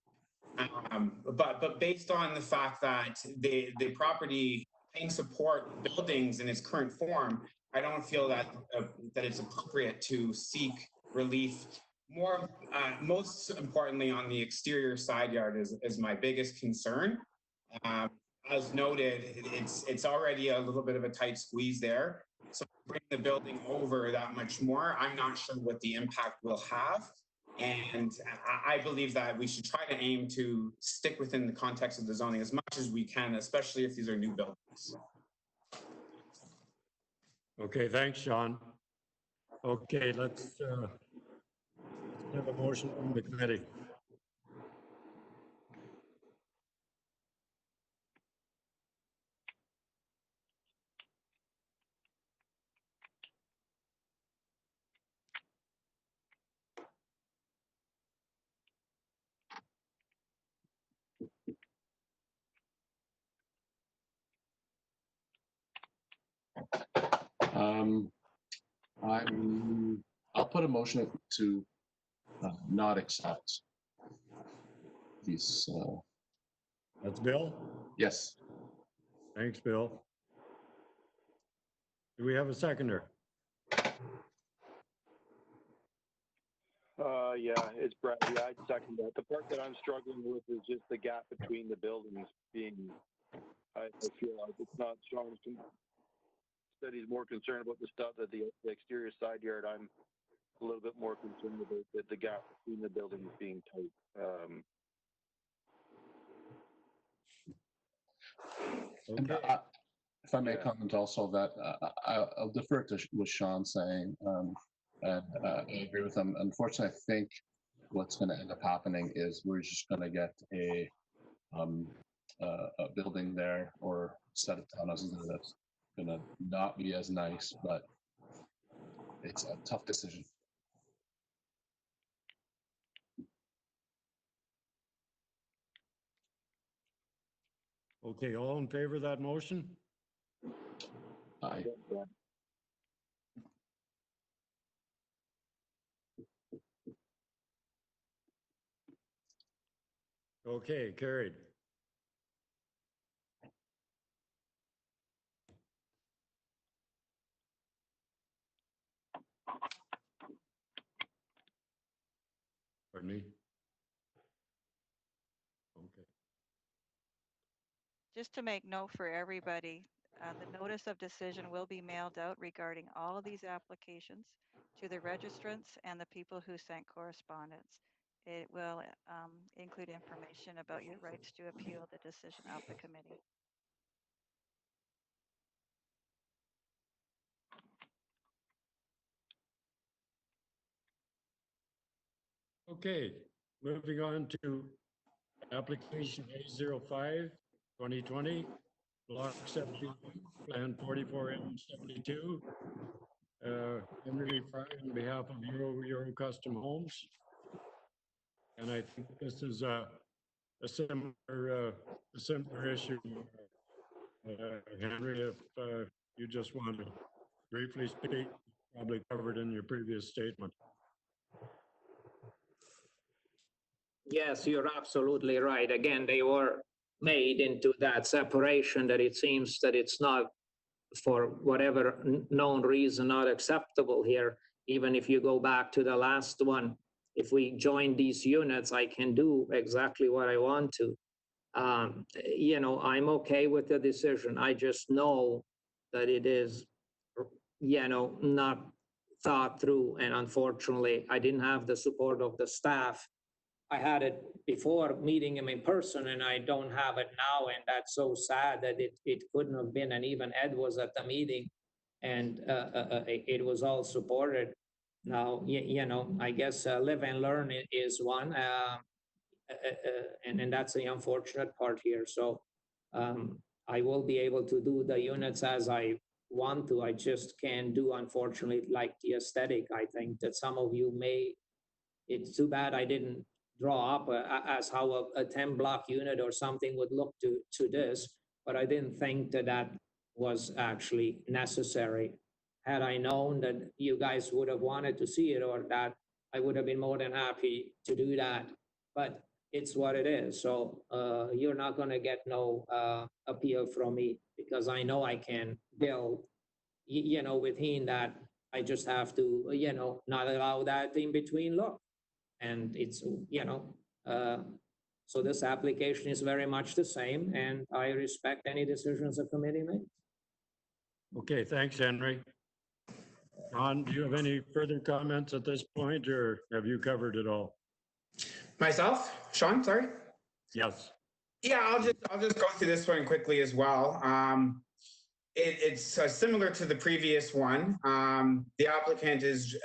But based on the fact that the property can support buildings in its current form, I don't feel that that it's appropriate to seek relief. Most importantly, on the exterior side yard is my biggest concern. As noted, it's already a little bit of a tight squeeze there. So bring the building over that much more, I'm not sure what the impact will have. And I believe that we should try to aim to stick within the context of the zoning as much as we can, especially if these are new buildings. Okay, thanks, Sean. Okay, let's have a motion from the committee. I'll put a motion to not accept these. That's Bill. Yes. Thanks, Bill. Do we have a seconder? Yeah, it's Brad. Yeah, I'd second that. The part that I'm struggling with is just the gap between the buildings being, I feel like it's not strong. Said he's more concerned about the stuff at the exterior side yard. I'm a little bit more concerned about the gap between the buildings being tight. And if I may comment also that I'll defer to what Sean's saying, and I agree with him. Unfortunately, I think what's going to end up happening is we're just going to get a building there or a set of townhouses that's going to not be as nice, but it's a tough decision. Okay, all in favor of that motion? Aye. Okay, carried. Pardon me? Okay. Just to make note for everybody, the notice of decision will be mailed out regarding all of these applications to the registrants and the people who sent correspondence. It will include information about your rights to appeal the decision of the committee. Okay, moving on to application A05 2020, block 71, plan 44M72. Henry Fry on behalf of Euro Custom Homes. And I think this is a similar issue. Henry, if you just want to briefly speak, probably covered in your previous statement. Yes, you're absolutely right. Again, they were made into that separation that it seems that it's not for whatever known reason, not acceptable here. Even if you go back to the last one, if we join these units, I can do exactly what I want to. You know, I'm okay with the decision. I just know that it is, you know, not thought through. And unfortunately, I didn't have the support of the staff. I had it before meeting him in person, and I don't have it now. And that's so sad that it couldn't have been. And even Ed was at the meeting, and it was all supported. Now, you know, I guess live and learn is one. And that's the unfortunate part here. So I will be able to do the units as I want to. I just can't do, unfortunately, like the aesthetic. I think that some of you may, it's too bad I didn't draw up as how a 10 block unit or something would look to this, but I didn't think that that was actually necessary. Had I known that you guys would have wanted to see it or that, I would have been more than happy to do that. But it's what it is. So you're not going to get no appeal from me, because I know I can build, you know, within that. I just have to, you know, not allow that in between look. And it's, you know, so this application is very much the same, and I respect any decisions the committee makes. Okay, thanks, Henry. John, do you have any further comments at this point, or have you covered it all? Myself, Sean, sorry. Yes. Yeah, I'll just go through this one quickly as well. It's similar to the previous one. The applicant is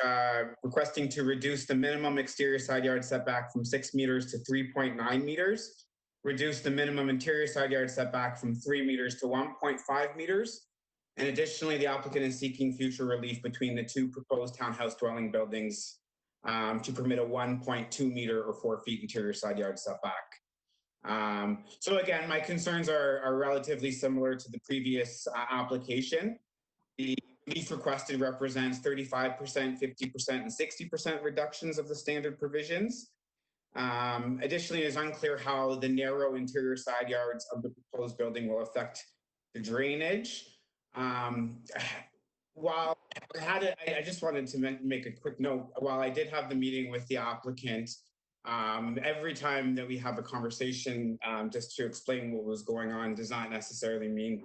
requesting to reduce the minimum exterior side yard setback from 6 meters to 3.9 meters, reduce the minimum interior side yard setback from 3 meters to 1.5 meters. And additionally, the applicant is seeking future relief between the two proposed townhouse dwelling buildings to permit a 1.2 meter or 4 feet interior side yard setback. So again, my concerns are relatively similar to the previous application. The relief requested represents 35%, 50%, and 60% reductions of the standard provisions. Additionally, it is unclear how the narrow interior side yards of the proposed building will affect the drainage. While I just wanted to make a quick note. While I did have the meeting with the applicant, every time that we have a conversation just to explain what was going on does not necessarily mean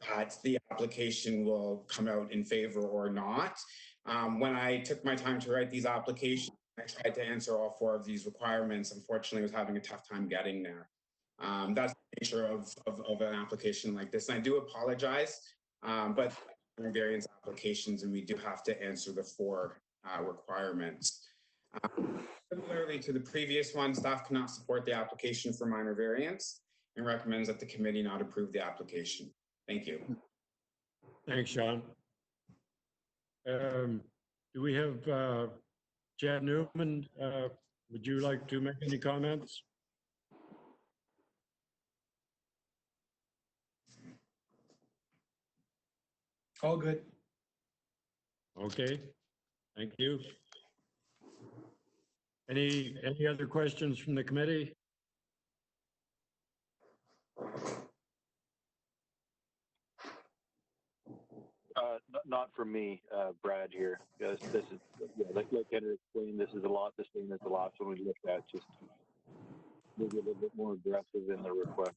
that the application will come out in favor or not. When I took my time to write these applications, I tried to answer all 4 of these requirements. Unfortunately, I was having a tough time getting there. That's the nature of an application like this. And I do apologize, but variance applications, and we do have to answer the 4 requirements. Similarly to the previous one, staff cannot support the application for minor variance and recommends that the committee not approve the application. Thank you. Thanks, Sean. Do we have Chad Newman? Would you like to make any comments? All good. Okay, thank you. Any other questions from the committee? Not from me, Brad here. Yes, this is, yeah, like Henry explained, this is a lot the same as the last one we looked at, just maybe a little bit more aggressive in the request.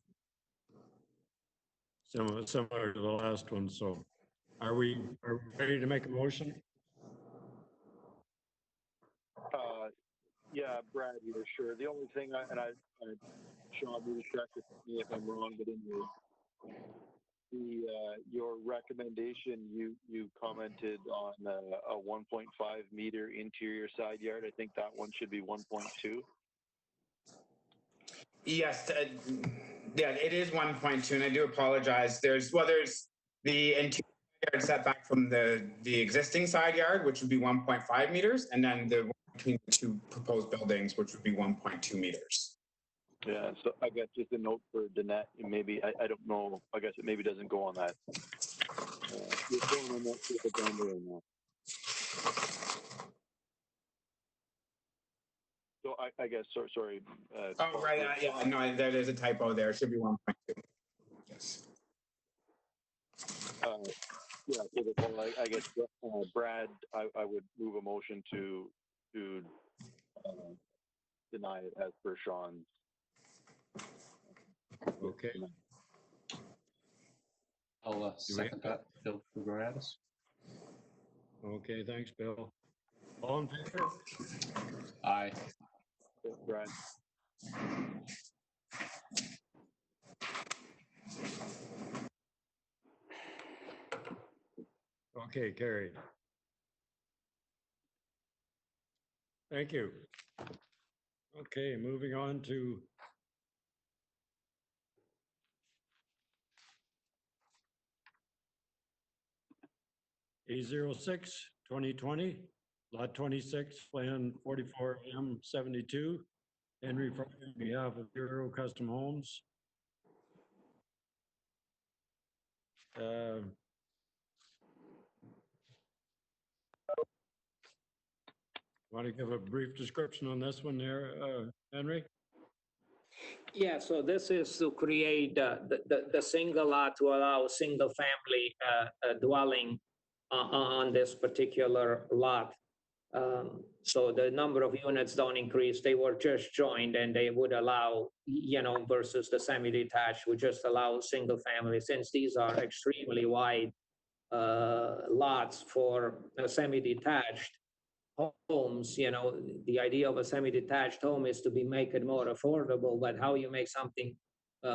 Similar to the last one. So are we ready to make a motion? Yeah, Brad here, sure. The only thing, Sean, you correct me if I'm wrong, but in your recommendation, you commented on a 1.5 meter interior side yard. I think that one should be 1.2. Yes, yeah, it is 1.2, and I do apologize. There's the interior yard setback from the existing side yard, which would be 1.5 meters, and then the between the 2 proposed buildings, which would be 1.2 meters. Yeah, so I guess just a note for Danette, maybe, I don't know, I guess it maybe doesn't go on that. You're going on that with the bundle or not. So I guess, sorry. Oh, right, yeah, no, there's a typo there. It should be 1.2. Yes. Yeah, so I guess, Brad, I would move a motion to deny it as per Sean's. Okay. I'll second that. Bill Gravities. Okay, thanks, Bill. All in favor? Aye. Brad, Okay, carried. Thank you. Okay, moving on to A06, 2020, Lot 26, Plan 44M72, Henry Fry on behalf of Bureau Custom Homes. Want to give a brief description on this one there, Henry? Yeah, so this is to create the single lot to allow single family dwelling on this particular lot. So the number of units don't increase. They were just joined and they would allow, versus the semi-detached would just allow single family, since these are extremely wide lots for semi-detached homes. The idea of a semi-detached home is to make it more affordable, but how you make something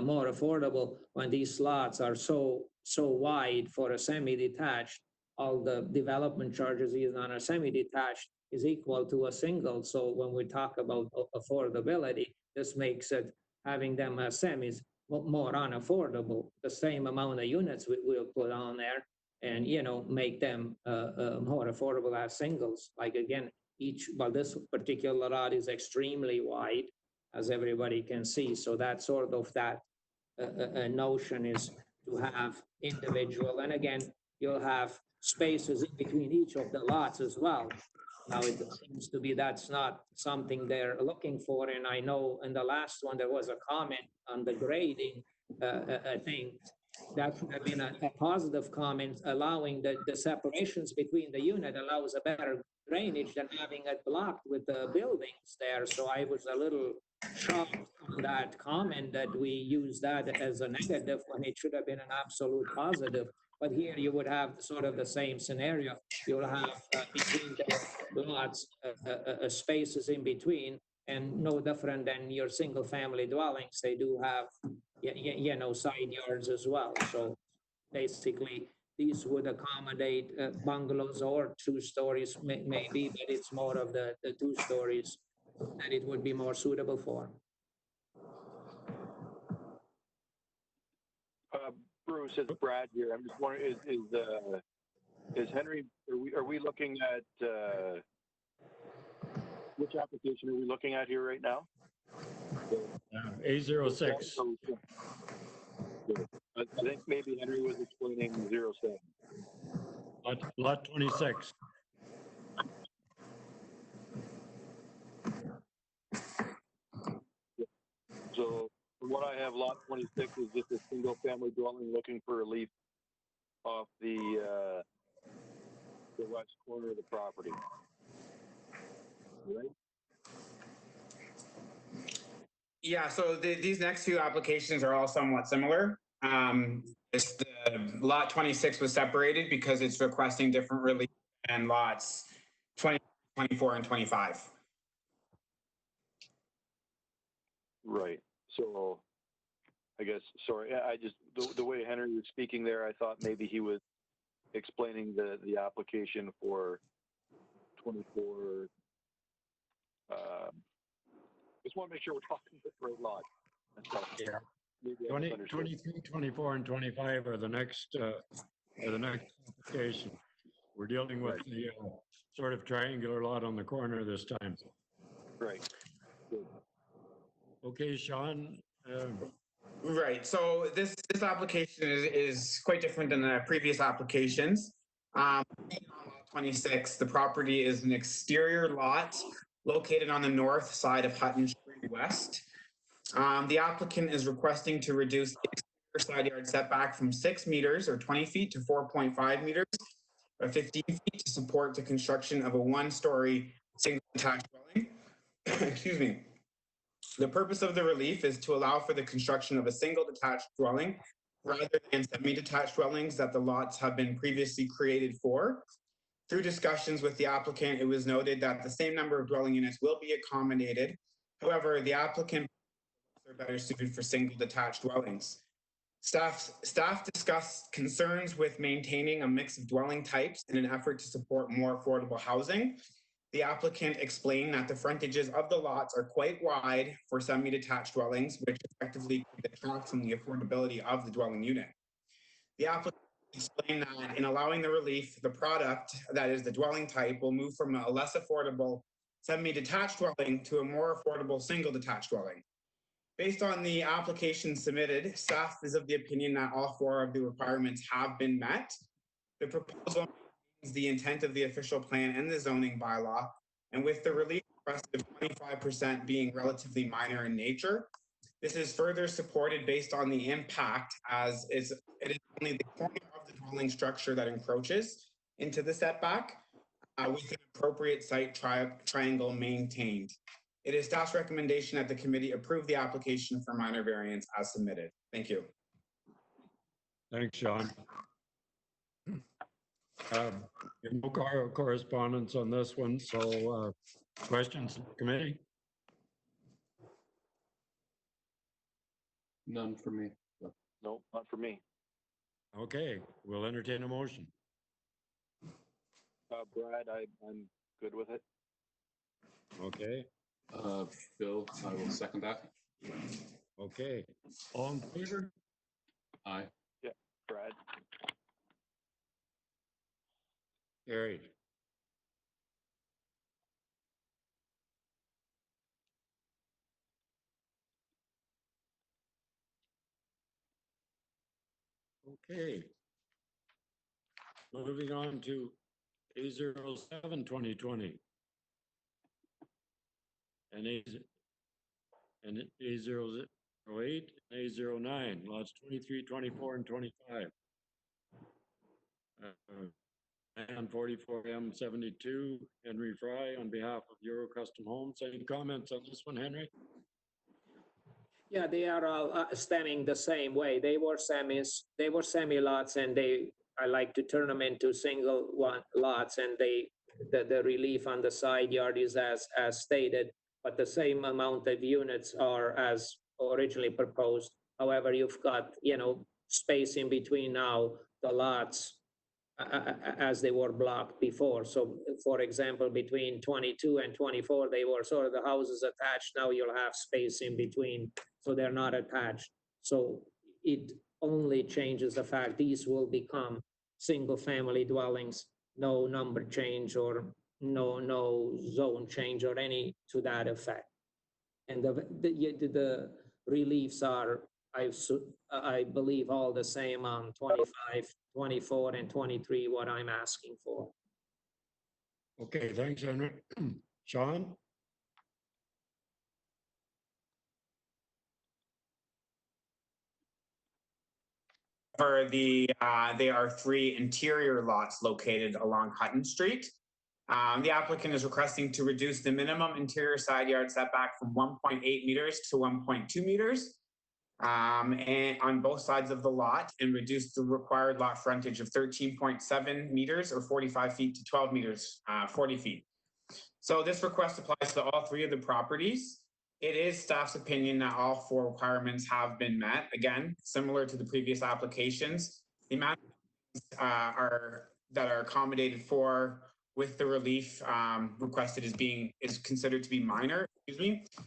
more affordable when these lots are so wide for a semi-detached? All the development charges even on a semi-detached is equal to a single. So when we talk about affordability, this makes it, having them as semis, more unaffordable. The same amount of units we'll put on there and, make them more affordable as singles. Like again, this particular lot is extremely wide, as everybody can see. So that's sort of that notion, is to have individual, and again, you'll have spaces in between each of the lots as well. Now, it seems to be that's not something they're looking for. And I know in the last one, there was a comment on the grading thing. That should have been a positive comment, allowing the separations between the unit allows a better drainage than having it blocked with the buildings there. So I was a little shocked on that comment that we use that as a negative when it should have been an absolute positive. But here you would have sort of the same scenario. You'll have between the lots, spaces in between, and no different than your single family dwellings. They do have, side yards as well. So basically, these would accommodate bungalows or 2 stories, maybe, but it's more of the 2 stories that it would be more suitable for. Bruce, it's Brad here. I'm just wondering, is Henry, are we looking at, which application are we looking at here right now? A06. I think maybe Henry was explaining 07. Lot 26. So from what I have, lot 26 is just a single family dwelling looking for relief off the west corner of the property. Right? Yeah, so these next 2 applications are all somewhat similar. Lot 26 was separated because it's requesting different relief than lots 20, 24, and 25. Right. So I guess, sorry, I just, the way Henry was speaking there, I thought maybe he was explaining the application for 24. Just want to make sure we're talking the right lot. Yeah. Maybe 23, 24, and 25 are the next application. We're dealing with the sort of triangular lot on the corner this time. Right. Good. Okay, Sean. Right. So this application is quite different than the previous applications. 26, the property is an exterior lot located on the north side of Hutton Street West. The applicant is requesting to reduce the exterior side yard setback from 6 meters or 20 feet to 4.5 meters or 15 feet to support the construction of a one-story single detached dwelling. Excuse me. The purpose of the relief is to allow for the construction of a single detached dwelling rather than semi-detached dwellings that the lots have been previously created for. Through discussions with the applicant, it was noted that the same number of dwelling units will be accommodated. However, the applicant are better suited for single detached dwellings. Staff discussed concerns with maintaining a mix of dwelling types in an effort to support more affordable housing. The applicant explained that the frontages of the lots are quite wide for semi-detached dwellings, which effectively detract from the affordability of the dwelling unit. The applicant explained that in allowing the relief, the product, that is the dwelling type, will move from a less affordable semi-detached dwelling to a more affordable single detached dwelling. Based on the application submitted, staff is of the opinion that all 4 of the requirements have been met. The proposal is the intent of the official plan and the zoning bylaw, and with the relief requested of 25% being relatively minor in nature. This is further supported based on the impact, as it is only the corner of the dwelling structure that encroaches into the setback, with an appropriate site triangle maintained. It is staff's recommendation that the committee approve the application for minor variance as submitted. Thank you. Thanks, Sean. No correspondence on this one, so questions, committee? None for me. No, not for me. Okay, we'll entertain a motion. Brad, I'm good with it. Okay, Bill, I will second that. okay. All in favor? Aye. Yeah, Brad. Carried. Okay. Moving on to A07 2020. And A008 and A09, lots 23, 24, and 25. And 44M72, Henry Fry, on behalf of Euro Custom Homes. Any comments on this one, Henry? Yeah, they are all stemming the same way. They were semi lots, and I like to turn them into single lots, and the relief on the side yard is as stated, but the same amount of units are as originally proposed. However, you've got, space in between now, the lots as they were blocked before. So for example, between 22 and 24, they were sort of the houses attached. Now you'll have space in between, so they're not attached. So it only changes the fact these will become single family dwellings, no number change or no zone change or any to that effect. And the reliefs are, I believe, all the same on 25, 24, and 23, what I'm asking for. Okay, thanks, Henry. Sean? For there are 3 interior lots located along Hutton Street. The applicant is requesting to reduce the minimum interior side yard setback from 1.8 meters to 1.2 meters. And on both sides of the lot, and reduce the required lot frontage of 13.7 meters or 45 feet to 12 meters, 40 feet. So this request applies to all 3 of the properties. It is staff's opinion that all 4 requirements have been met. Again, similar to the previous applications, the amount that are accommodated for with the relief requested is considered to be minor.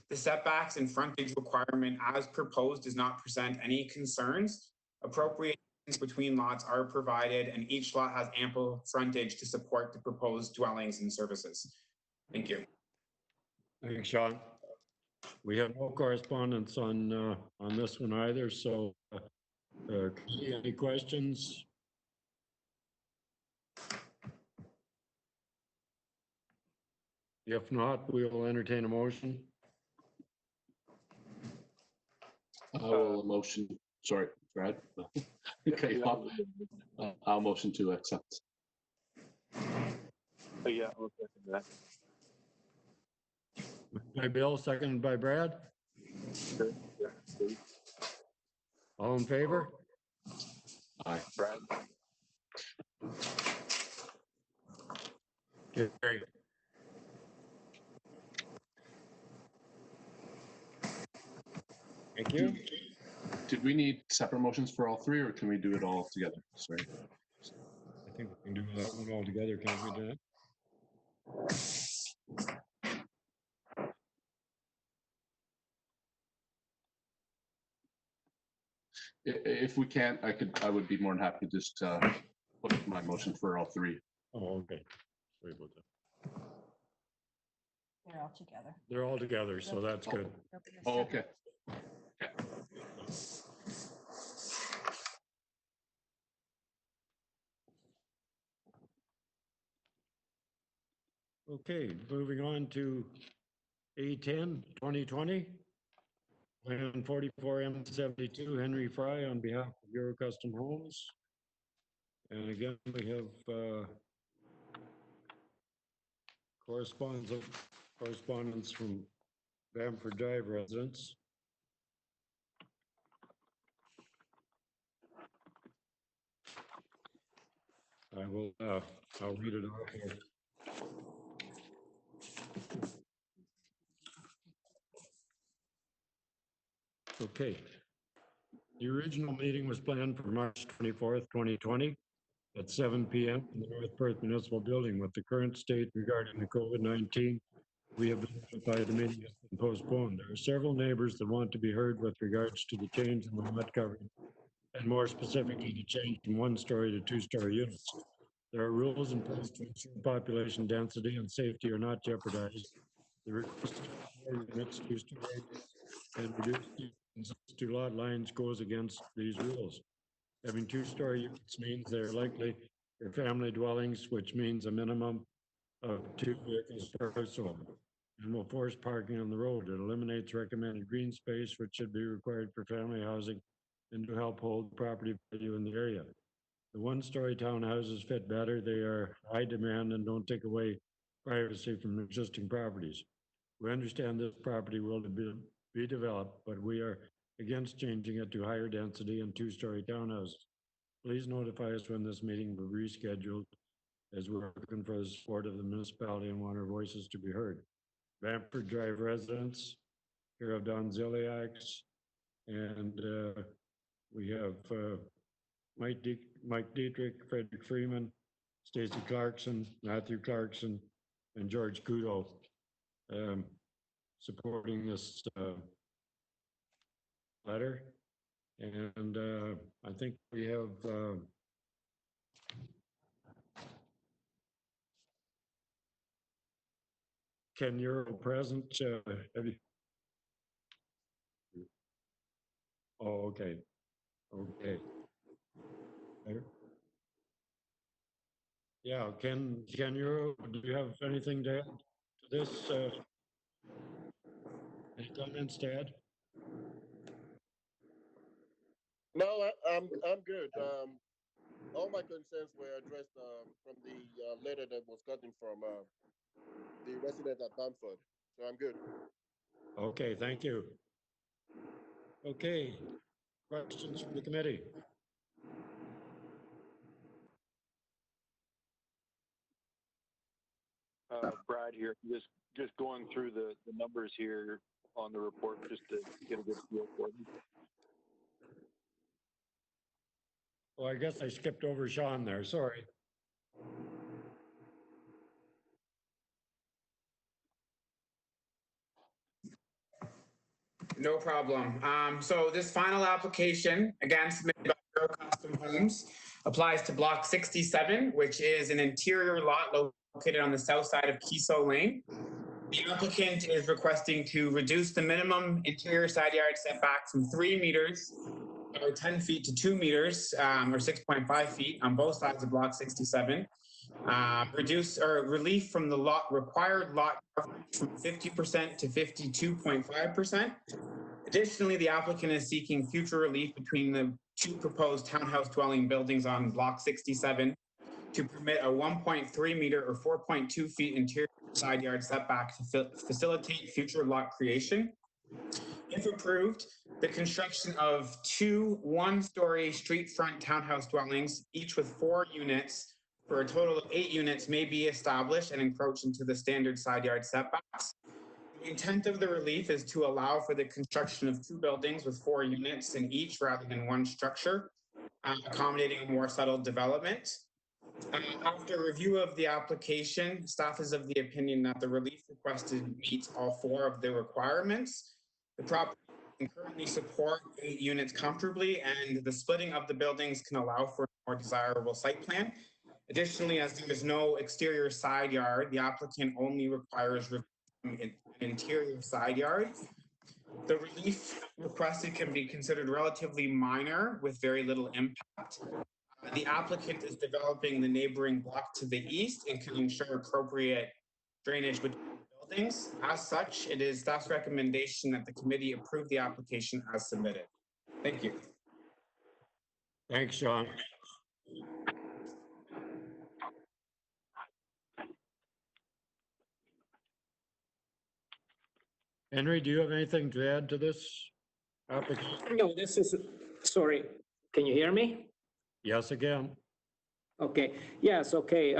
The setbacks and frontage requirement as proposed does not present any concerns. Appropriations between lots are provided, and each lot has ample frontage to support the proposed dwellings and services. Thank you. Thanks, Sean. We have no correspondence on this one either, so any questions? If not, we will entertain a motion. I will motion, sorry, Brad. Okay, I'll motion to accept. Yeah, I'll second that. By Bill, seconded by Brad. Sure. Yeah, please. All in favor? Aye. Brad? Okay, great. Thank you. Did we need separate motions for all three, or can we do it all together? Sorry. I think we can do that one all together, can't we, Dan? If we can't, I would be more than happy to just put my motion for all three. Oh, okay. Sorry about that. They're all together. They're all together, so that's good. Oh, okay. Okay, moving on to A10, 2020. Plan 44M72, Henry Fry on behalf of Euro Custom Homes. And again, we have correspondence from Bamford Drive residents. I'll read it out here. Okay. The original meeting was planned for March 24th, 2020 at 7 p.m. in the North Perth Municipal Building. With the current state regarding the COVID-19, we have been notified the meeting has been postponed. There are several neighbors that want to be heard with regards to the change in the lot coverage, and more specifically, the change from one-story to two-story units. There are rules in place to ensure population density and safety are not jeopardized. The request for units two-story and reduced to lot lines goes against these rules. Having two-story units means they're likely for family dwellings, which means a minimum of 2 vehicles per household, and will force parking on the road. It eliminates recommended green space, which should be required for family housing and to help hold property value in the area. The one-story townhouses fit better. They are high demand and don't take away privacy from existing properties. We understand this property will be developed, but we are against changing it to higher density and two-story townhouses. Please notify us when this meeting will be rescheduled, as we're looking for the support of the municipality and want our voices to be heard. Bamford Drive residents, care of Don Ziliaks, and we have Mike Dietrich, Frederick Freeman, Stacy Clarkson, Matthew Clarkson, and George Kudo supporting this letter. And I think we have Ken Euro present. Have you? Oh, okay. Okay. Yeah, Ken Euro, do you have anything to add to this? Any comments to add? No, I'm good. All my concerns were addressed from the letter that was gotten from the resident at Bamford. So I'm good. Okay, thank you. Okay, questions from the committee? Brad here, just going through the numbers here on the report just to get a good feel for them. Well, I guess I skipped over Sean there, sorry. No problem. So this final application, again submitted by Euro Custom Homes, applies to block 67, which is an interior lot located on the south side of Keeso Lane. The applicant is requesting to reduce the minimum interior side yard setback from 3 meters or 10 feet to 2 meters or 6.5 feet on both sides of block 67. reduce or relief from the required lot coverage from 50% to 52.5%. Additionally, the applicant is seeking future relief between the two proposed townhouse dwelling buildings on block 67 to permit a 1.3 meter or 4.2 feet interior side yard setback to facilitate future lot creation. If approved, the construction of two one-story street front townhouse dwellings, each with 4 units, for a total of 8 units, may be established and encroach into the standard side yard setbacks. The intent of the relief is to allow for the construction of 2 buildings with 4 units in each rather than one structure, accommodating a more settled development. After review of the application, staff is of the opinion that the relief requested meets all 4 of the requirements. The property can currently support 8 units comfortably, and the splitting of the buildings can allow for a more desirable site plan. Additionally, as there is no exterior side yard, the applicant only requires an interior side yard. The relief requested can be considered relatively minor with very little impact. The applicant is developing the neighboring block to the east and can ensure appropriate drainage between buildings. As such, it is staff's recommendation that the committee approve the application as submitted. Thank you. Thanks, Sean. Henry, do you have anything to add to this application? No, this is, sorry, can you hear me? Yes, again. Okay, yes, okay.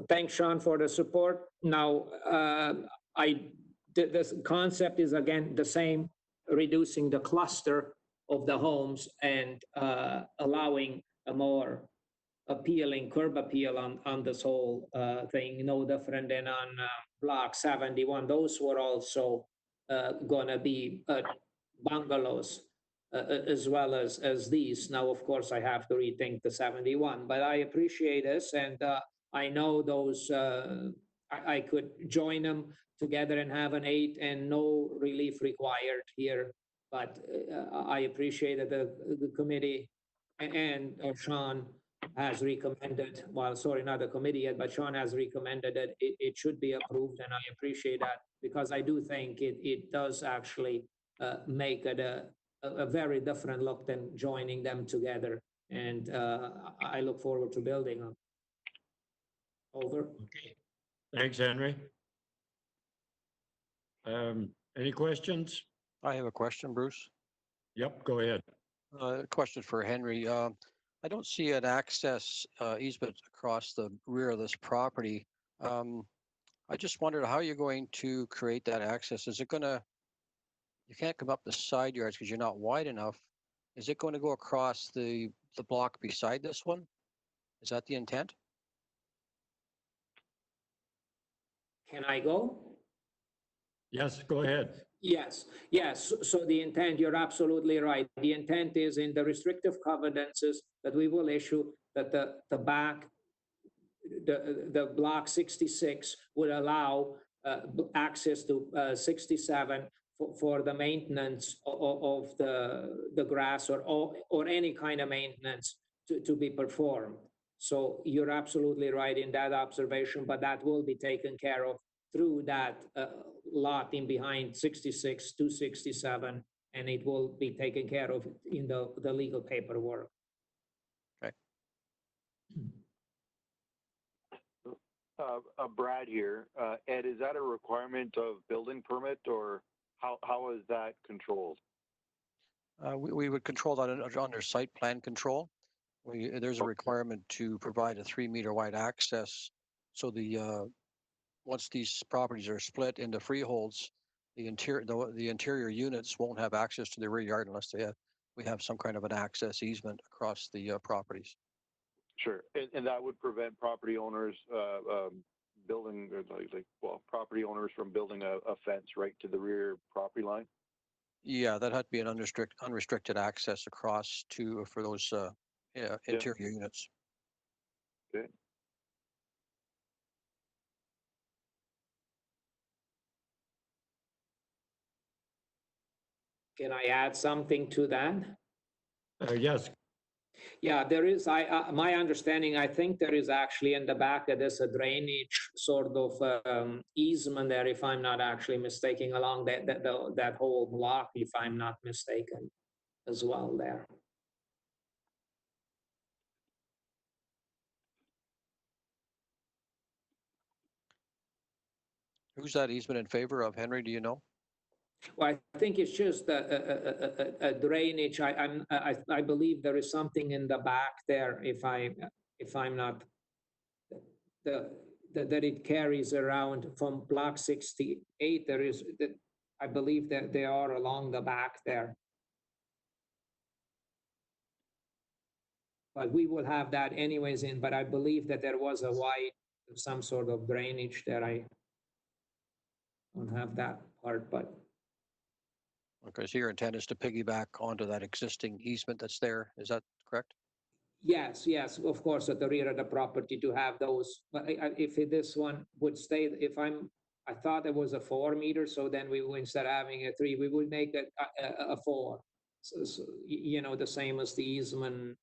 Thanks, Sean, for the support. Now, this concept is again the same, reducing the cluster of the homes and allowing a more appealing curb appeal on this whole thing, no different than on block 71. Those were also gonna be bungalows as well as these. Now, of course, I have to rethink the 71, but I appreciate this, and I know those, I could join them together and have an 8 and no relief required here, but I appreciate that the committee and Sean has recommended, well, sorry, not the committee yet, but Sean has recommended that it should be approved, and I appreciate that, because I do think it does actually make it a very different look than joining them together. And I look forward to building them. Over. Okay. Thanks, Henry. Any questions? I have a question, Bruce. Yep, go ahead. Question for Henry. I don't see an access easement across the rear of this property. I just wondered how you're going to create that access. Is it gonna, you can't come up the side yards because you're not wide enough. Is it going to go across the block beside this one? Is that the intent? Can I go? Yes, go ahead. Yes, yes. So the intent, you're absolutely right. The intent is in the restrictive covenants that we will issue that the back, the block 66 would allow access to 67 for the maintenance of the grass or any kind of maintenance to be performed. So you're absolutely right in that observation, but that will be taken care of through that lot in behind 66 to 67, and it will be taken care of in the legal paperwork. Okay. Brad here. Ed, is that a requirement of building permit, or how is that controlled? We would control that under site plan control. There's a requirement to provide a 3-meter wide access. So once these properties are split into freeholds, the interior units won't have access to the rear yard unless we have some kind of an access easement across the properties. Sure, and that would prevent property owners building, property owners from building a fence right to the rear property line? Yeah, that had to be an unrestricted access across for those interior units. Okay. Can I add something to that? Yes. Yeah, there is, my understanding, I think there is actually in the back, there's a drainage sort of easement there, if I'm not actually mistaken, along that whole block, if I'm not mistaken, as well there. Who's that easement in favor of, Henry? Do you know? Well, I think it's just a drainage. I believe there is something in the back there, if I'm not, that it carries around from block 68. There is, I believe that they are along the back there. But we will have that anyways in, but I believe that there was a wide, some sort of drainage there. I don't have that part, but. Okay, so your intent is to piggyback onto that existing easement that's there. Is that correct? Yes, yes, of course, at the rear of the property to have those, but if this one would stay, I thought it was a 4 meter, so then we would, instead of having a 3, we would make it a 4. So, you know, the same as the easement,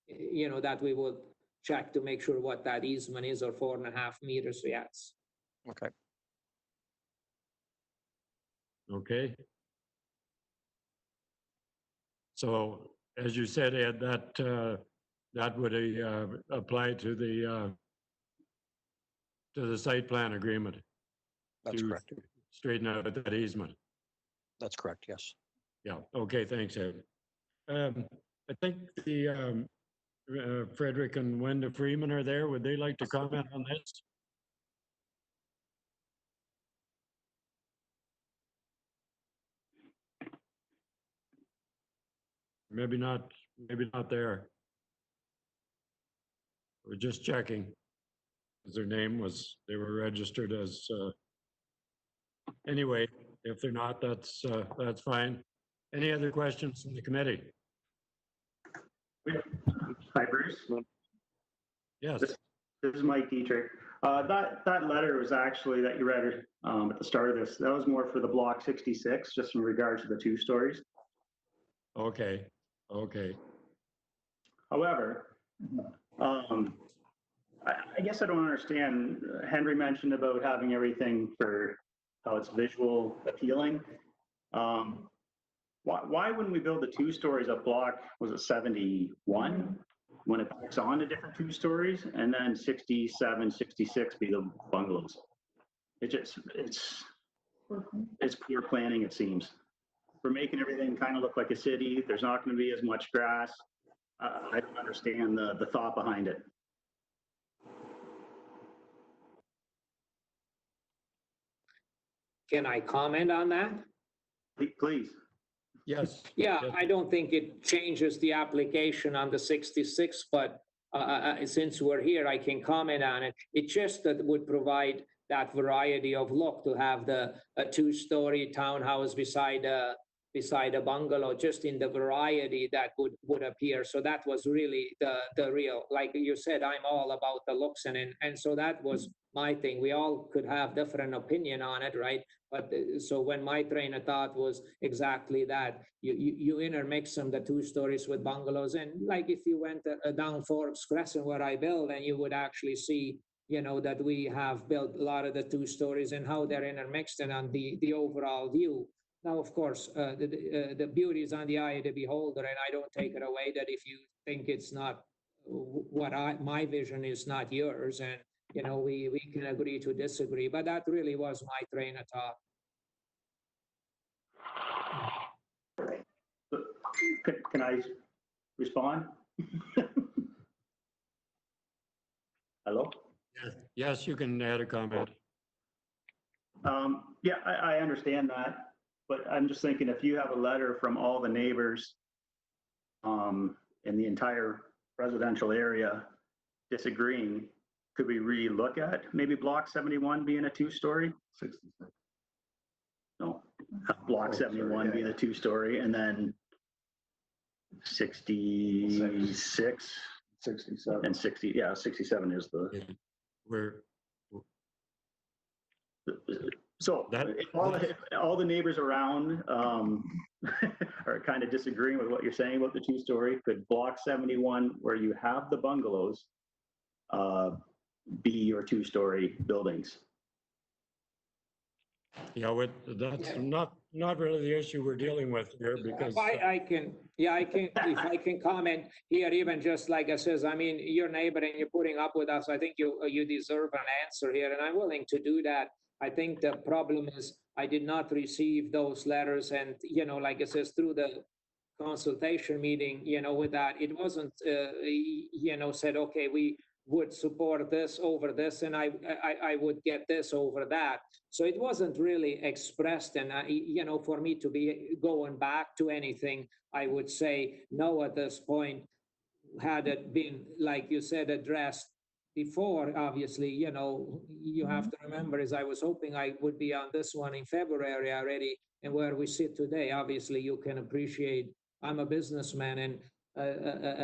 you know, that we would check to make sure what that easement is, or 4.5 meters, yes. Okay. Okay. So as you said, Ed, that would apply to the site plan agreement. That's to correct. Straighten out that easement. That's correct, yes. Yeah, okay, thanks, Ed. I think the Frederick and Wenda Freeman are there. Would they like to comment on this? Maybe not there. We're just checking. Their name was, they were registered as, anyway, if they're not, that's fine. Any other questions from the committee? Hi, Bruce. Yes. This is Mike Dietrich. That letter was actually, that you read at the start of this, that was more for the block 66, just in regards to the 2 stories. Okay, okay. However, I guess I don't understand. Henry mentioned about having everything for how it's visual appealing. Why wouldn't we build the 2 stories up block, was it 71? When it backs on to different 2 stories, and then 67, 66 be the bungalows. It's poor planning, it seems. We're making everything kind of look like a city. There's not going to be as much grass. I don't understand the thought behind it. Can I comment on that? Please. Yes. Yeah, yes. I don't think it changes the application on the 66, but since we're here, I can comment on it. It just would provide that variety of look to have a 2-story townhouse beside a bungalow, just in the variety that would appear. So that was really the real, like you said, I'm all about the looks, and so that was my thing. We all could have different opinion on it, right? But so when my train of thought was exactly that, you intermix them, the 2 stories with bungalows, and like if you went down Forbes Crescent where I build, and you would actually see, you know, that we have built a lot of the 2 stories and how they're intermixed and on the overall view. Now, of course, the beauty is on the eye of the beholder, and I don't take it away that if you think it's not what my vision is not yours, and you know, we can agree to disagree, but that really was my train of thought. Can I respond? Hello? Yes, you can add a comment. Yeah, I understand that, but I'm just thinking if you have a letter from all the neighbors in the entire residential area disagreeing, could we re-look at maybe block 71 being a 2-story? 66. No, block 71 being a 2-story, and then 66, 67. and 60. Yeah, 67 is the. So that, if all the neighbors around are kind of disagreeing with what you're saying about the two-story. Could block 71, where you have the bungalows, be your two-story buildings? Yeah, that's not really the issue we're dealing with here because. I can, if I can comment here, even just like I says, I mean, your neighbor and you're putting up with us, I think you deserve an answer here, and I'm willing to do that. I think the problem is I did not receive those letters, and, you know, like it says, through the consultation meeting, you know, with that, it wasn't, you know, said, okay, we would support this over this, and I would get this over that. So it wasn't really expressed, and you know, for me to be going back to anything, I would say no at this point. Had it been, like you said, addressed before, obviously, you know, you have to remember, as I was hoping I would be on this one in February already, and where we sit today, obviously, you can appreciate I'm a businessman, and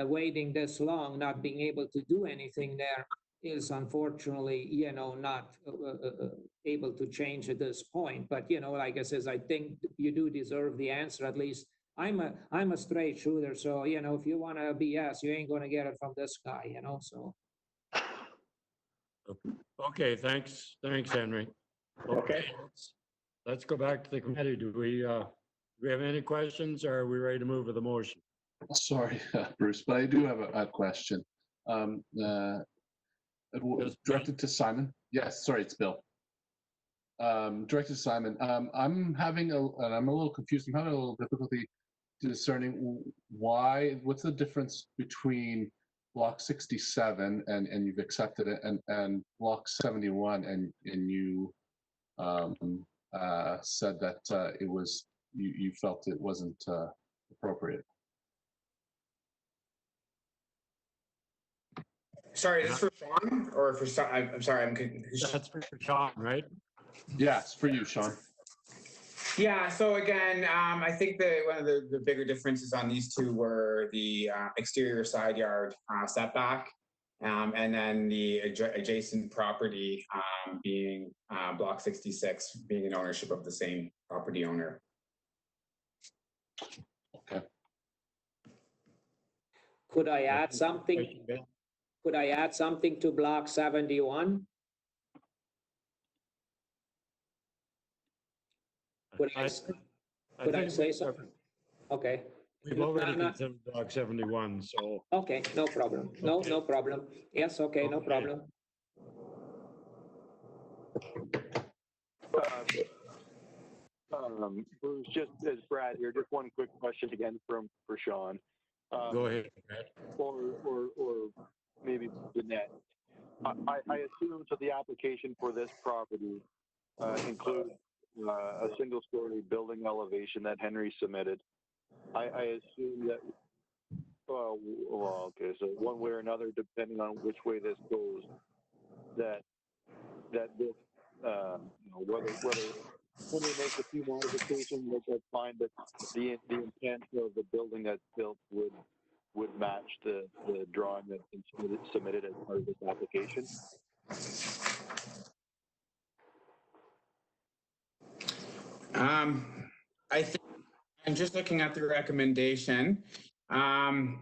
waiting this long, not being able to do anything there is unfortunately, you know, not able to change at this point. But, you know, like I says, I think you do deserve the answer. At least I'm a straight shooter. So, you know, if you want to BS, you ain't going to get it from this guy, you know, so. Okay, thanks, Henry. Okay. Let's go back to the committee. Do we have any questions, or are we ready to move with the motion? Sorry, Bruce, but I do have a question. Directed to Simon. Yes, sorry, it's Bill. Directed to Simon. I'm having I'm a little confused. I'm having a little difficulty discerning what's the difference between block 67 and you've accepted it, and block 71 and you said that it was you felt it wasn't appropriate. Sorry, is this for Sean or for Sean? I'm sorry, I'm confused. That's for Sean, right? Yes, for you, Sean. Yeah, so again, I think that one of the bigger differences on these two were the exterior side yard setback, and then the adjacent property being block 66, being in ownership of the same property owner. Okay. Could I add something? Could I add something to block 71? Could I say something? Okay. We've already considered block 71, so. Okay, no problem. No, no problem. Yes, okay, no problem. Bruce, just as Brad here, just one quick question again for Sean. Go ahead, Brad. Or maybe Jeanette. I assume so the application for this property includes a single-story building elevation that Henry submitted. I assume that, well, okay, so one way or another, depending on which way this goes, that this, you know, whether Henry makes a few modifications, that's fine, but the intent of the building that's built would match the drawing that's been submitted as part of this application. I think I'm just looking at the recommendation. The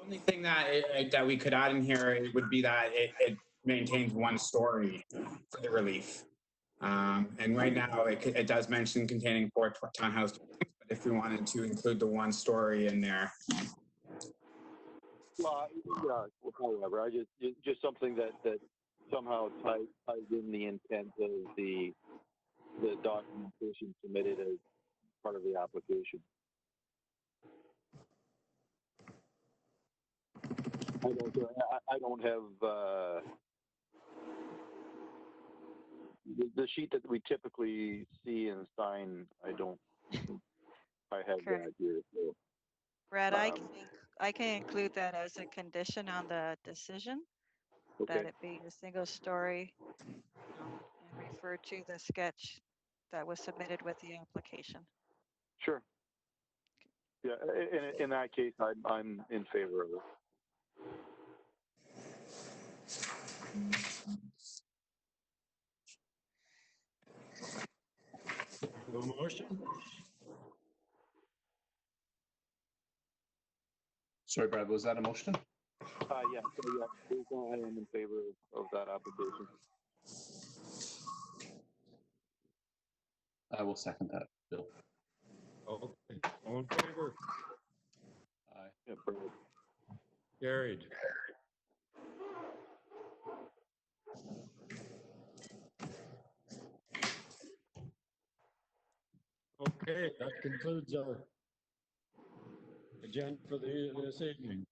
only thing that we could add in here would be that it maintains one story for the relief. And right now it does mention containing 4 townhouse buildings, but if we wanted to include the one story in there. Well, yeah, however, I just something that somehow ties in the intent of the documentation submitted as part of the application. I don't have the sheet that we typically see and sign. I have Correct. that here. So, Brad, I can include that as a condition on the decision, okay. that it be a single story, and refer to the sketch that was submitted with the application. Sure. Yeah, in that case, I'm in favor of it. No motion? Sorry, Brad, was that a motion? Yeah, so yeah, I am in favor of that application. I will second that, Bill. Okay, all in favor? Aye. Yeah, perfect. Carried. Okay, that concludes our agenda for this evening.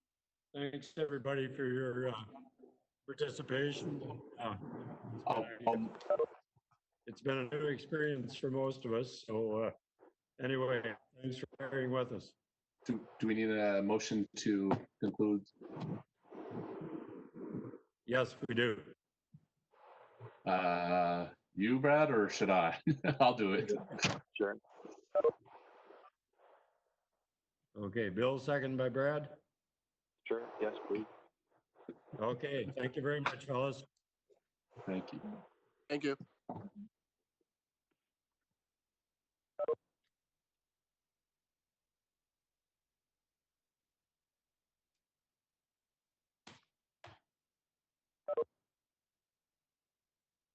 Thanks, everybody, for your participation. It's been a new experience for most of us. So anyway, thanks for bearing with us. Do we need a motion to conclude? Yes, we do. You, Brad, or should I? I'll do it. Sure. Okay, Bill, second by Brad. Sure. Yes, please. Okay, thank you very much, fellas. Thank you. Thank you.